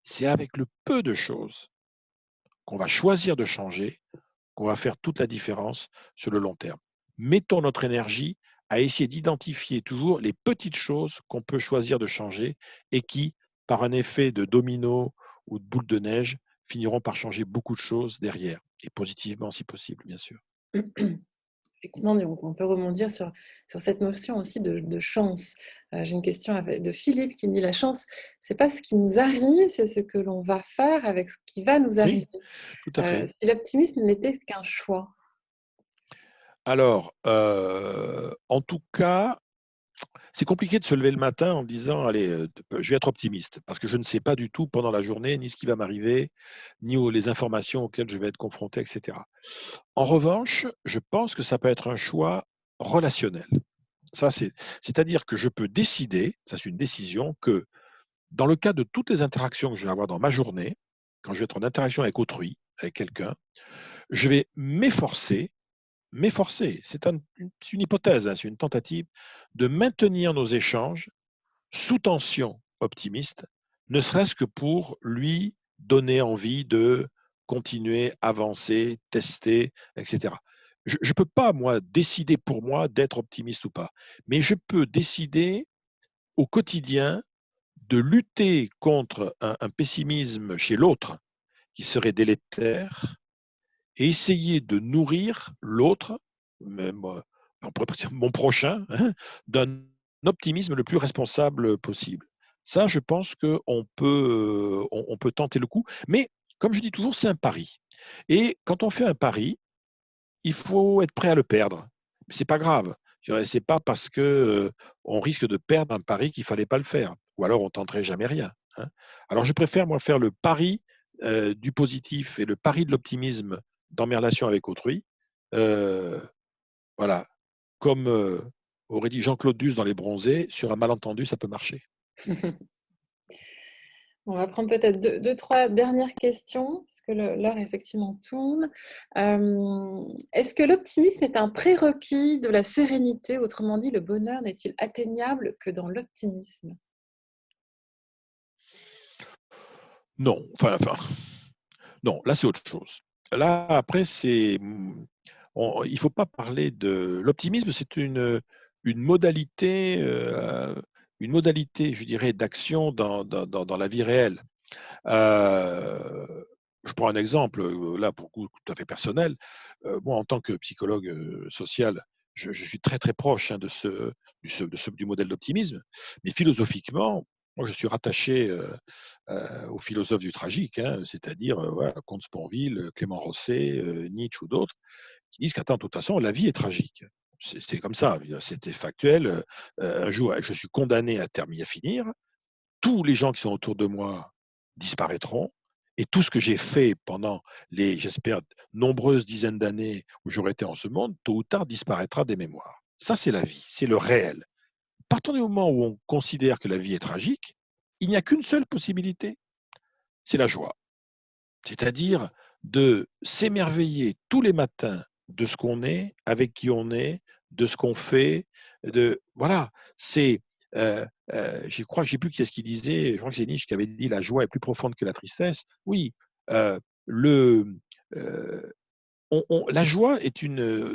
c'est avec le peu de choses qu'on va choisir de changer qu'on va faire toute la différence sur le long terme. Mettons notre énergie à essayer d'identifier toujours les petites choses qu'on peut choisir de changer et qui, par un effet de domino ou de boule de neige, finiront par changer beaucoup de choses derrière, et positivement si possible, bien sûr. effectivement, on peut rebondir sur cette notion aussi de chance. J'ai une question de Philippe qui dit: «La chance, c'est pas ce qui nous arrive, c'est ce que l'on va faire avec ce qui va nous Oui, arriver». tout à fait. Si l'optimisme n'était qu'un choix? Alors, en tout cas, c'est compliqué de se lever le matin en disant: «Allez, je vais être optimiste», parce que je ne sais pas du tout pendant la journée ni ce qui va m'arriver, ni les informations auxquelles je vais être confronté, et cetera. En revanche, je pense que ça peut être un choix relationnel. Ça, c'est-à-dire que je peux décider, ça c'est une décision, que dans le cas de toutes les interactions que je vais avoir dans ma journée, quand je vais être en interaction avec autrui, avec quelqu'un, je vais m'efforcer, c'est une hypothèse, hein, c'est une tentative, de maintenir nos échanges sous tension optimiste, ne serait-ce que pour lui donner envie de continuer, avancer, tester, etc. Je ne peux pas, moi, décider pour moi d'être optimiste ou pas, mais je peux décider au quotidien de lutter contre un pessimisme chez l'autre qui serait délétère et essayer de nourrir l'autre, même, on pourrait dire mon prochain, hein, d'un optimisme le plus responsable possible. Ça, je pense qu'on peut, on peut tenter le coup, mais comme je dis toujours, c'est un pari. Et quand on fait un pari, il faut être prêt à le perdre. C'est pas grave. C'est pas parce que on risque de perdre un pari qu'il fallait pas le faire. Ou alors on tenterait jamais rien, hein. Alors je préfère moi faire le pari du positif et le pari de l'optimisme dans mes relations avec autrui. Euh, voilà. Comme aurait dit Jean-Claude Duss dans Les Bronzés, sur un malentendu, ça peut marcher. On va prendre peut-être deux, trois dernières questions, parce que l'heure effectivement tourne. Est-ce que l'optimisme est un prérequis de la sérénité? Autrement dit, le bonheur n'est-il atteignable que dans l'optimisme? Non, non, là c'est autre chose. Là, après, il ne faut pas parler de l'optimisme, c'est une modalité, je dirais, d'action dans la vie réelle. Euh, je prends un exemple, là, pour le coup, tout à fait personnel. Moi, en tant que psychologue social, je suis très, très proche, hein, du modèle d'optimisme. Mais philosophiquement, moi, je suis rattaché aux philosophes du tragique, hein, c'est-à-dire voilà, Comte Sponville, Clément Rosset, Nietzsche ou d'autres, qui disent qu'attends, de toute façon, la vie est tragique. C'est comme ça, c'était factuel. Un jour, je suis condamné à terminer, à finir. Tous les gens qui sont autour de moi disparaîtront. Et tout ce que j'ai fait pendant les, j'espère, nombreuses dizaines d'années où j'aurais été en ce monde, tôt ou tard disparaîtra des mémoires. Ça, c'est la vie, c'est le réel. Partant du moment où on considère que la vie est tragique, il n'y a qu'une seule possibilité, c'est la joie. C'est-à-dire de s'émerveiller tous les matins de ce qu'on est, avec qui on est, de ce qu'on fait. Voilà, c'est. Je crois que je ne sais plus qui est-ce qui disait, je crois que c'est Nietzsche qui avait dit la joie est plus profonde que la tristesse. Oui, euh, le, euh, la joie est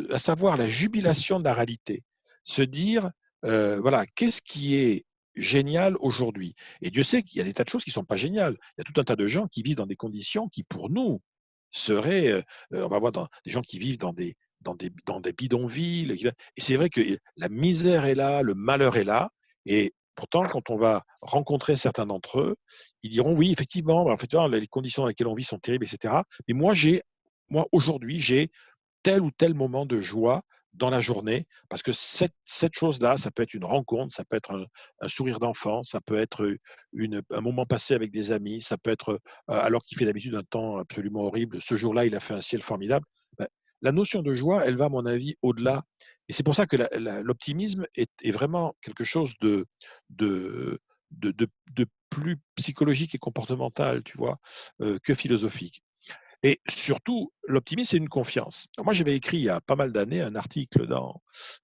à savoir la jubilation de la réalité. Se dire, voilà, qu'est-ce qui est génial aujourd'hui? Et Dieu sait qu'il y a des tas de choses qui ne sont pas géniales. Il y a tout un tas de gens qui vivent dans des conditions qui, pour nous, seraient, on va voir des gens qui vivent dans des bidonvilles. Et c'est vrai que la misère est là, le malheur est là. Et pourtant, quand on va rencontrer certains d'entre eux, ils diront, oui, effectivement, en fait, les conditions dans lesquelles on vit sont terribles, etc. Mais moi, aujourd'hui, j'ai tel ou tel moment de joie dans la journée, parce que cette chose-là, ça peut être une rencontre, ça peut être un sourire d'enfant, ça peut être un moment passé avec des amis, ça peut être, alors qu'il fait d'habitude un temps absolument horrible, ce jour-là, il a fait un ciel formidable. Ben, la notion de joie, elle va, à mon avis, au-delà. Et c'est pour ça que l'optimisme est vraiment quelque chose de, de plus psychologique et comportemental, tu vois, que philosophique. Et surtout, l'optimisme, c'est une confiance. Alors moi, j'avais écrit il y a pas mal d'années un article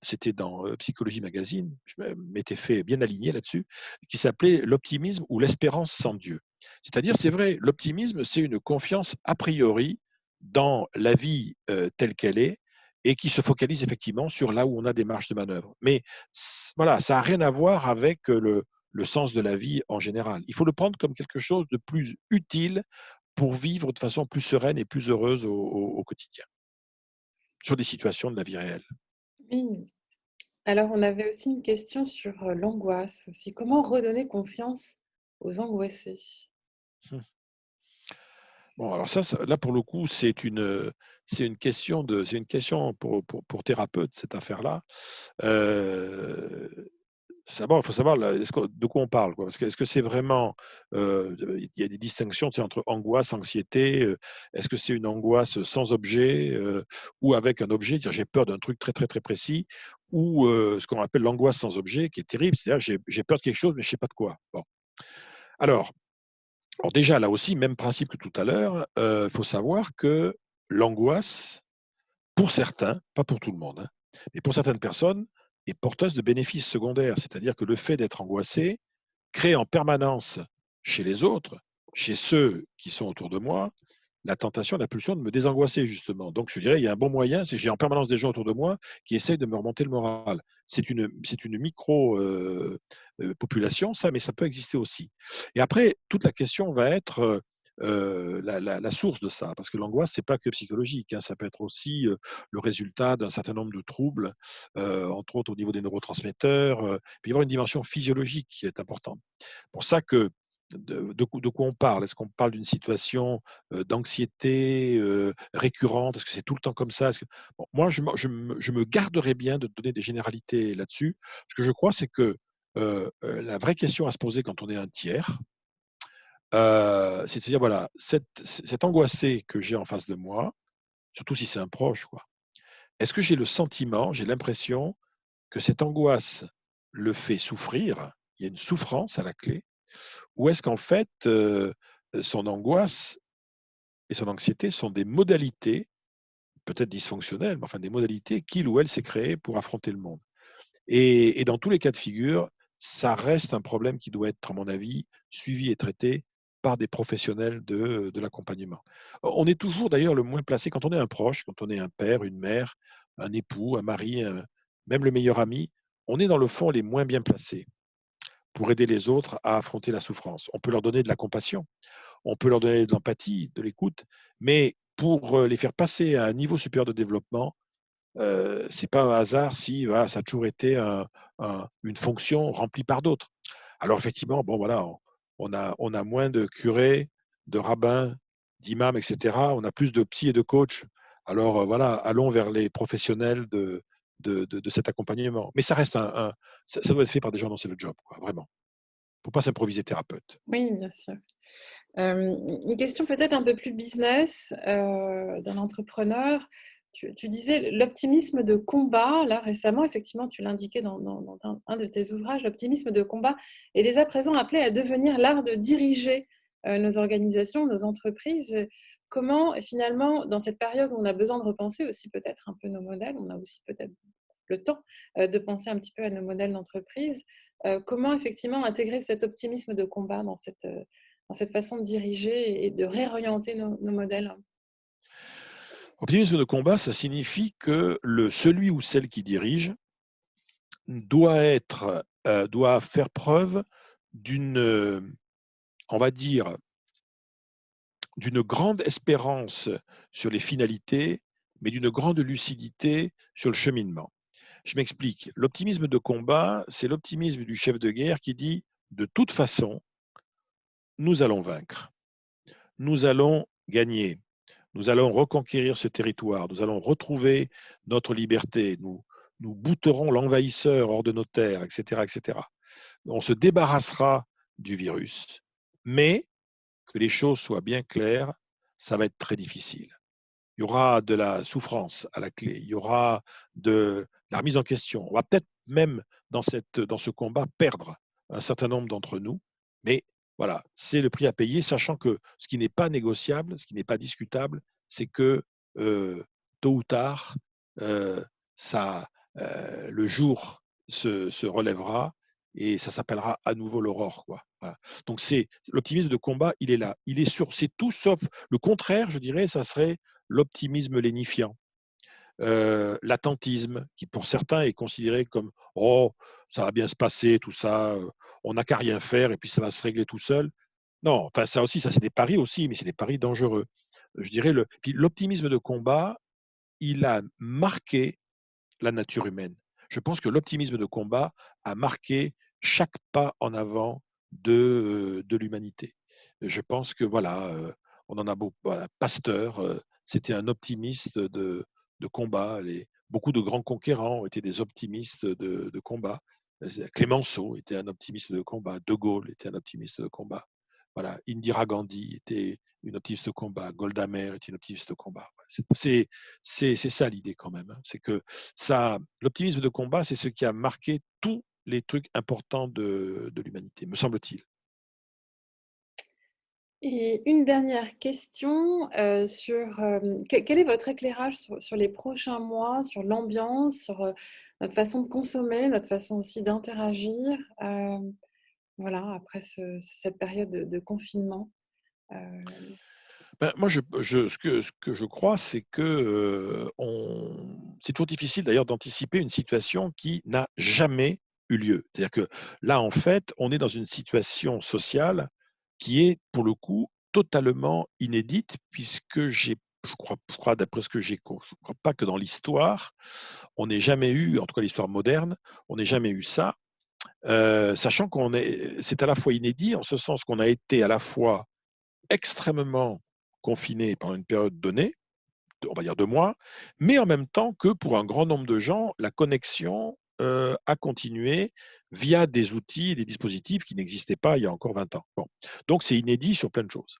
c'était dans Psychologie Magazine, je m'étais fait bien aligner là-dessus, qui s'appelait L'optimisme ou l'espérance sans Dieu. C'est-à-dire, c'est vrai, l'optimisme, c'est une confiance a priori dans la vie telle qu'elle est et qui se focalise effectivement sur là où on a des marges de manœuvre. Mais voilà, ça n'a rien à voir avec le sens de la vie en général. Il faut le prendre comme quelque chose de plus utile pour vivre de façon plus sereine et plus heureuse au quotidien, sur des situations de la vie réelle. Oui. Alors, on avait aussi une question sur l'angoisse aussi. Comment redonner confiance aux angoissés? Hmm. Bon, alors là pour le coup, c'est une question pour thérapeute cette affaire-là. Euh, D'abord, il faut savoir là, de quoi on parle, quoi. Parce que est-ce que c'est vraiment, il y a des distinctions, tu sais, entre angoisse, anxiété. Est-ce que c'est une angoisse sans objet ou avec un objet, c'est-à-dire j'ai peur d'un truc très très très précis, ou ce qu'on appelle l'angoisse sans objet, qui est terrible, c'est-à-dire j'ai peur de quelque chose mais je sais pas de quoi. Bon, alors, alors déjà là aussi, même principe que tout à l'heure, il faut savoir que l'angoisse, pour certains, pas pour tout le monde, hein, mais pour certaines personnes, est porteuse de bénéfices secondaires. C'est-à-dire que le fait d'être angoissé crée en permanence chez les autres, chez ceux qui sont autour de moi, la tentation, la pulsion de me désangoisser, justement. Donc, je dirais, il y a un bon moyen, c'est que j'ai en permanence des gens autour de moi qui essayent de me remonter le moral. C'est une micro-population, ça, mais ça peut exister aussi. Et après, toute la question va être la source de ça, parce que l'angoisse, c'est pas que psychologique, hein, ça peut être aussi le résultat d'un certain nombre de troubles, entre autres au niveau des neurotransmetteurs. Il peut y avoir une dimension physiologique qui est importante. Pour ça que de quoi on parle? Est-ce qu'on parle d'une situation d'anxiété récurrente? Est-ce que c'est tout le temps comme ça? Bon, moi, je me garderais bien de donner des généralités là-dessus. Ce que je crois, c'est que la vraie question à se poser quand on est un tiers, c'est de se dire, voilà, cet angoissé que j'ai en face de moi, surtout si c'est un proche, quoi, est-ce que j'ai le sentiment, j'ai l'impression que cette angoisse le fait souffrir? Il y a une souffrance à la clé. Ou est-ce qu'en fait, son angoisse et son anxiété sont des modalités, peut-être dysfonctionnelles, mais enfin des modalités qu'il ou elle s'est créé pour affronter le monde. Et dans tous les cas de figure, ça reste un problème qui doit être, à mon avis, suivi et traité par des professionnels de l'accompagnement. On est toujours d'ailleurs le moins placé quand on est un proche, quand on est un père, une mère, un époux, un mari, même le meilleur ami, on est dans le fond les moins bien placés pour aider les autres à affronter la souffrance. On peut leur donner de la compassion, on peut leur donner de l'empathie, de l'écoute, mais pour les faire passer à un niveau supérieur de développement, c'est pas un hasard si voilà, ça a toujours été une fonction remplie par d'autres. Alors effectivement, bon voilà, on a moins de curés, de rabbins, d'imams, etc. On a plus de psy et de coachs. Alors voilà, allons vers les professionnels de cet accompagnement. Mais ça reste ça doit être fait par des gens dont c'est le job, quoi, vraiment. Il ne faut pas s'improviser thérapeute. Oui, bien sûr. Une question peut-être un peu plus business d'un entrepreneur. Tu disais l'optimisme de combat, là récemment, effectivement, tu l'indiquais dans un de tes ouvrages, l'optimisme de combat est dès à présent appelé à devenir l'art de diriger nos organisations, nos entreprises. Comment, finalement, dans cette période où on a besoin de repenser aussi peut-être un peu nos modèles, on a aussi peut-être le temps de penser un petit peu à nos modèles d'entreprise, comment effectivement intégrer cet optimisme de combat dans cette façon de diriger et de réorienter nos modèles. Optimisme de combat, ça signifie que celui ou celle qui dirige doit faire preuve d'une, on va dire, d'une grande espérance sur les finalités, mais d'une grande lucidité sur le cheminement. Je m'explique. L'optimisme de combat, c'est l'optimisme du chef de guerre qui dit de toute façon, nous allons vaincre, nous allons gagner, nous allons reconquérir ce territoire, nous allons retrouver notre liberté, nous bouterons l'envahisseur hors de nos terres, etc., etc. On se débarrassera du virus, mais que les choses soient bien claires, ça va être très difficile. Il y aura de la souffrance à la clé, il y aura de la remise en question. On va peut-être même dans ce combat perdre un certain nombre d'entre nous, mais voilà, c'est le prix à payer, sachant que ce qui n'est pas négociable, ce qui n'est pas discutable, c'est que tôt ou tard, euh, ça, le jour se relèvera et ça s'appellera à nouveau l'aurore, quoi. Voilà. Donc c'est l'optimisme de combat, il est là, il est sûr, c'est tout sauf le contraire, je dirais, ça serait l'optimisme lénifiant, l'attentisme, qui pour certains est considéré comme oh, ça va bien se passer, tout ça, on n'a qu'à rien faire et puis ça va se régler tout seul. Non, enfin ça aussi, ça c'est des paris aussi, mais c'est des paris dangereux. Je dirais l'optimisme de combat, il a marqué la nature humaine. Je pense que l'optimisme de combat a marqué chaque pas en avant de l'humanité. Je pense que voilà, on en a beaucoup. Voilà, Pasteur, c'était un optimiste de combat. Beaucoup de grands conquérants ont été des optimistes de combat. Clémenceau était un optimiste de combat. De Gaulle était un optimiste de combat. Voilà, Indira Gandhi était une optimiste de combat. Golda Meir était une optimiste de combat. C'est ça l'idée quand même, hein. C'est que ça, l'optimisme de combat, c'est ce qui a marqué tous les trucs importants de l'humanité, me semble-t-il. Et une dernière question sur quel est votre éclairage sur les prochains mois, sur l'ambiance, sur notre façon de consommer, notre façon aussi d'interagir, voilà, après cette période de confinement. Euh, Ben, moi, ce que je crois, c'est que c'est toujours difficile d'ailleurs d'anticiper une situation qui n'a jamais eu lieu. C'est-à-dire que là, en fait, on est dans une situation sociale qui est, pour le coup, totalement inédite, puisque je crois d'après ce que je ne crois pas que dans l'histoire, on n'ait jamais eu, en tout cas l'histoire moderne, on n'ait jamais eu ça, sachant c'est à la fois inédit, en ce sens qu'on a été à la fois extrêmement confiné pendant une période donnée, on va dire 2 mois, mais en même temps que pour un grand nombre de gens, la connexion a continué via des outils et des dispositifs qui n'existaient pas il y a encore 20 ans. Bon. Donc c'est inédit sur plein de choses.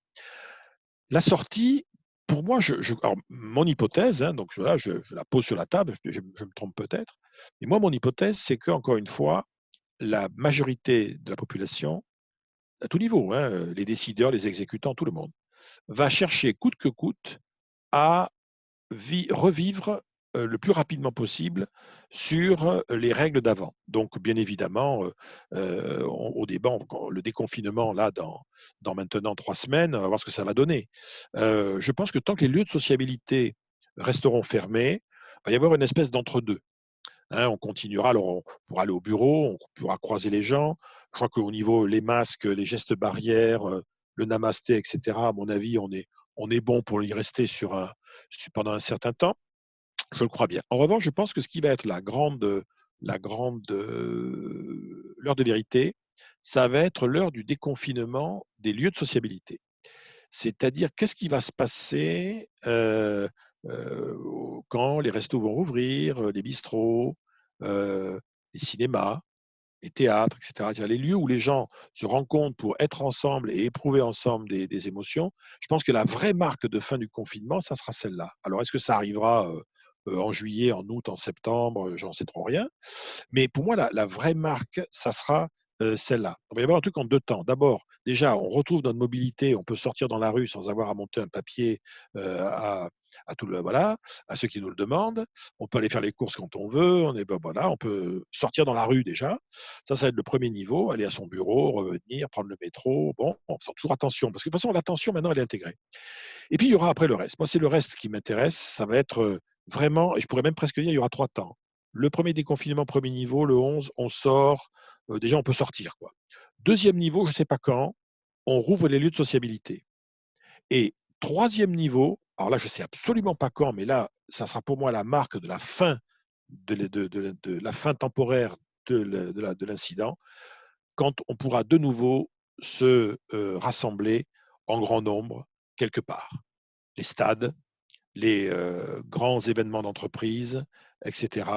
La sortie, pour moi, alors, mon hypothèse, hein, donc voilà, je la pose sur la table, je me trompe peut-être, mais moi, mon hypothèse, c'est qu'encore une fois, la majorité de la population, à tout niveau, hein, les décideurs, les exécutants, tout le monde, va chercher coûte que coûte à revivre le plus rapidement possible sur les règles d'avant. Donc, bien évidemment, au débat, le déconfinement, là, dans maintenant 3 semaines, on va voir ce que ça va donner. Je pense que tant que les lieux de sociabilité resteront fermés, il va y avoir une espèce d'entre-deux. Hein, on continuera, alors on pourra aller au bureau, on pourra croiser les gens. Je crois qu'au niveau les masques, les gestes barrières, le namasté, etc., à mon avis, on est bon pour y rester pendant un certain temps. Je le crois bien. En revanche, je pense que ce qui va être l'heure de vérité, ça va être l'heure du déconfinement des lieux de sociabilité. C'est-à-dire, qu'est-ce qui va se passer quand les restos vont rouvrir, les bistrots, les cinémas, les théâtres, etc. C'est-à-dire les lieux où les gens se rencontrent pour être ensemble et éprouver ensemble des émotions. Je pense que la vraie marque de fin du confinement, ça sera celle-là. Alors, est-ce que ça arrivera en juillet, en août, en septembre? J'en sais trop rien. Mais pour moi, la vraie marque, ça sera celle-là. Il va y avoir un truc en 2 temps. D'abord, déjà, on retrouve notre mobilité, on peut sortir dans la rue sans avoir à monter un papier voilà, à ceux qui nous le demandent. On peut aller faire les courses quand on veut. Voilà, on peut sortir dans la rue déjà. Ça va être le premier niveau, aller à son bureau, revenir, prendre le métro. Bon, on fait toujours attention, parce que de toute façon, l'attention, maintenant, elle est intégrée. Et puis, il y aura après le reste. Moi, c'est le reste qui m'intéresse. Ça va être vraiment, et je pourrais même presque dire, il y aura 3 temps. Le premier déconfinement, premier niveau, le 11, on sort. Déjà, on peut sortir, quoi. Deuxième niveau, je ne sais pas quand, on rouvre les lieux de sociabilité. Et troisième niveau, alors là, je ne sais absolument pas quand, mais là, ça sera pour moi la marque de la fin, de la fin temporaire de l'incident, quand on pourra de nouveau se rassembler en grand nombre quelque part. Les stades, les grands événements d'entreprise, etc.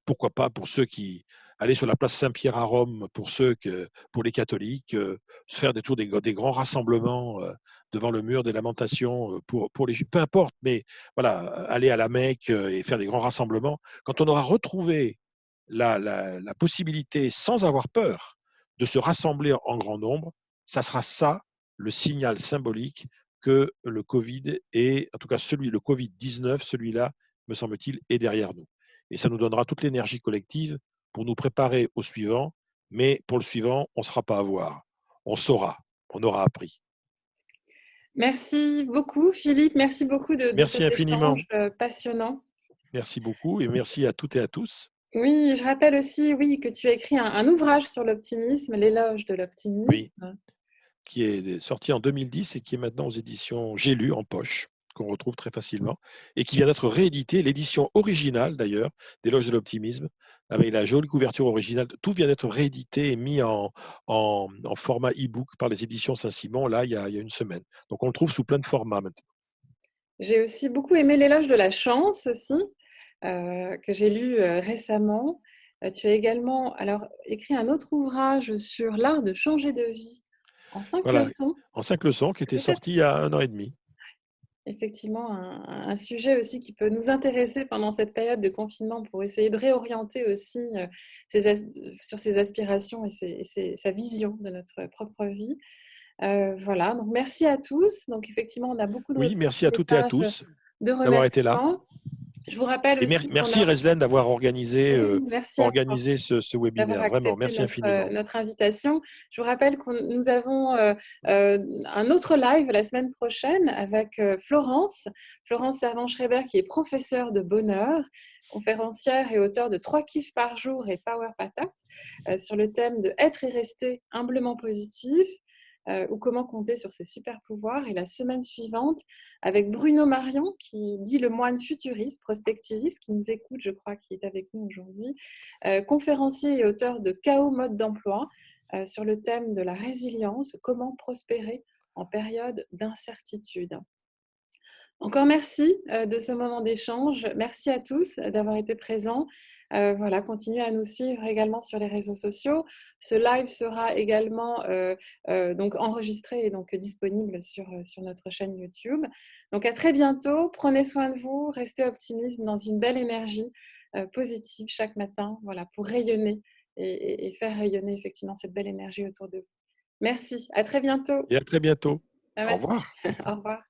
Pourquoi pas pour ceux qui aller sur la place Saint-Pierre à Rome, pour les catholiques, faire des grands rassemblements devant le mur des lamentations pour les peu importe, mais voilà, aller à la Mecque et faire des grands rassemblements. Quand on aura retrouvé la possibilité, sans avoir peur, de se rassembler en grand nombre, ça sera ça le signal symbolique que le Covid est, en tout cas le Covid-19, celui-là, me semble-t-il, est derrière nous. Et ça nous donnera toute l'énergie collective pour nous préparer au suivant, mais pour le suivant, on ne sera pas à voir. On saura, on aura appris. Merci beaucoup, Philippe. Merci beaucoup de Merci cet échange infiniment. passionnant. Merci beaucoup et merci à toutes et à tous. Oui, je rappelle aussi, oui, que tu as écrit un ouvrage sur l'optimisme, l'éloge de Oui, l'optimisme. qui est sorti en 2010 et qui est maintenant aux éditions J'ai lu en poche. qu'on retrouve très facilement, et qui vient d'être réédité, l'édition originale d'ailleurs, d'Éloge de l'optimisme, avec la jolie couverture originale. Tout vient d'être réédité et mis en format e-book par les éditions Saint-Simon, là, il y a une semaine. Donc on le trouve sous plein de formats maintenant. J'ai aussi beaucoup aimé l'éloge de la chance aussi, que j'ai lu récemment. Tu as également alors, écrit un autre ouvrage sur l'art de changer de vie en 5 Voilà, leçons. en 5 leçons, qui était Peut-être sorti il y a 1 an et demi. effectivement un sujet aussi qui peut nous intéresser pendant cette période de confinement pour essayer de réorienter aussi sur ses aspirations et sa vision de notre propre vie. Voilà, donc merci à tous. Donc effectivement, on a beaucoup de Oui, merci à toutes et à messages tous de d'avoir été là. remerciements. Je vous rappelle Et aussi qu'on merci a Reslen d'avoir organisé, oui, merci à toi ce d'avoir webinaire. Vraiment, accepté merci infiniment. notre invitation. Je vous rappelle que nous avons un autre live la semaine prochaine avec Florence Servan-Schreiber, qui est professeure de bonheur, conférencière et auteure de 3 kiffs par jour et Power Patate, sur le thème de être et rester humblement positif, ou comment compter sur ses super pouvoirs. Et la semaine suivante, avec Bruno Marion, qui dit le moine futuriste, prospectiviste, qui nous écoute, je crois, qui est avec nous aujourd'hui, conférencier et auteur de Chaos mode d'emploi, sur le thème de la résilience, comment prospérer en période d'incertitude. Encore merci de ce moment d'échange. Merci à tous d'avoir été présents. Voilà, continuez à nous suivre également sur les réseaux sociaux. Ce live sera également donc enregistré et donc disponible sur notre chaîne YouTube. Donc à très bientôt. Prenez soin de vous, restez optimistes dans une belle énergie positive chaque matin, voilà, pour rayonner et faire rayonner effectivement cette belle énergie autour de vous. Merci, à très bientôt. Et à très bientôt. Ah, Au merci. revoir. Au revoir.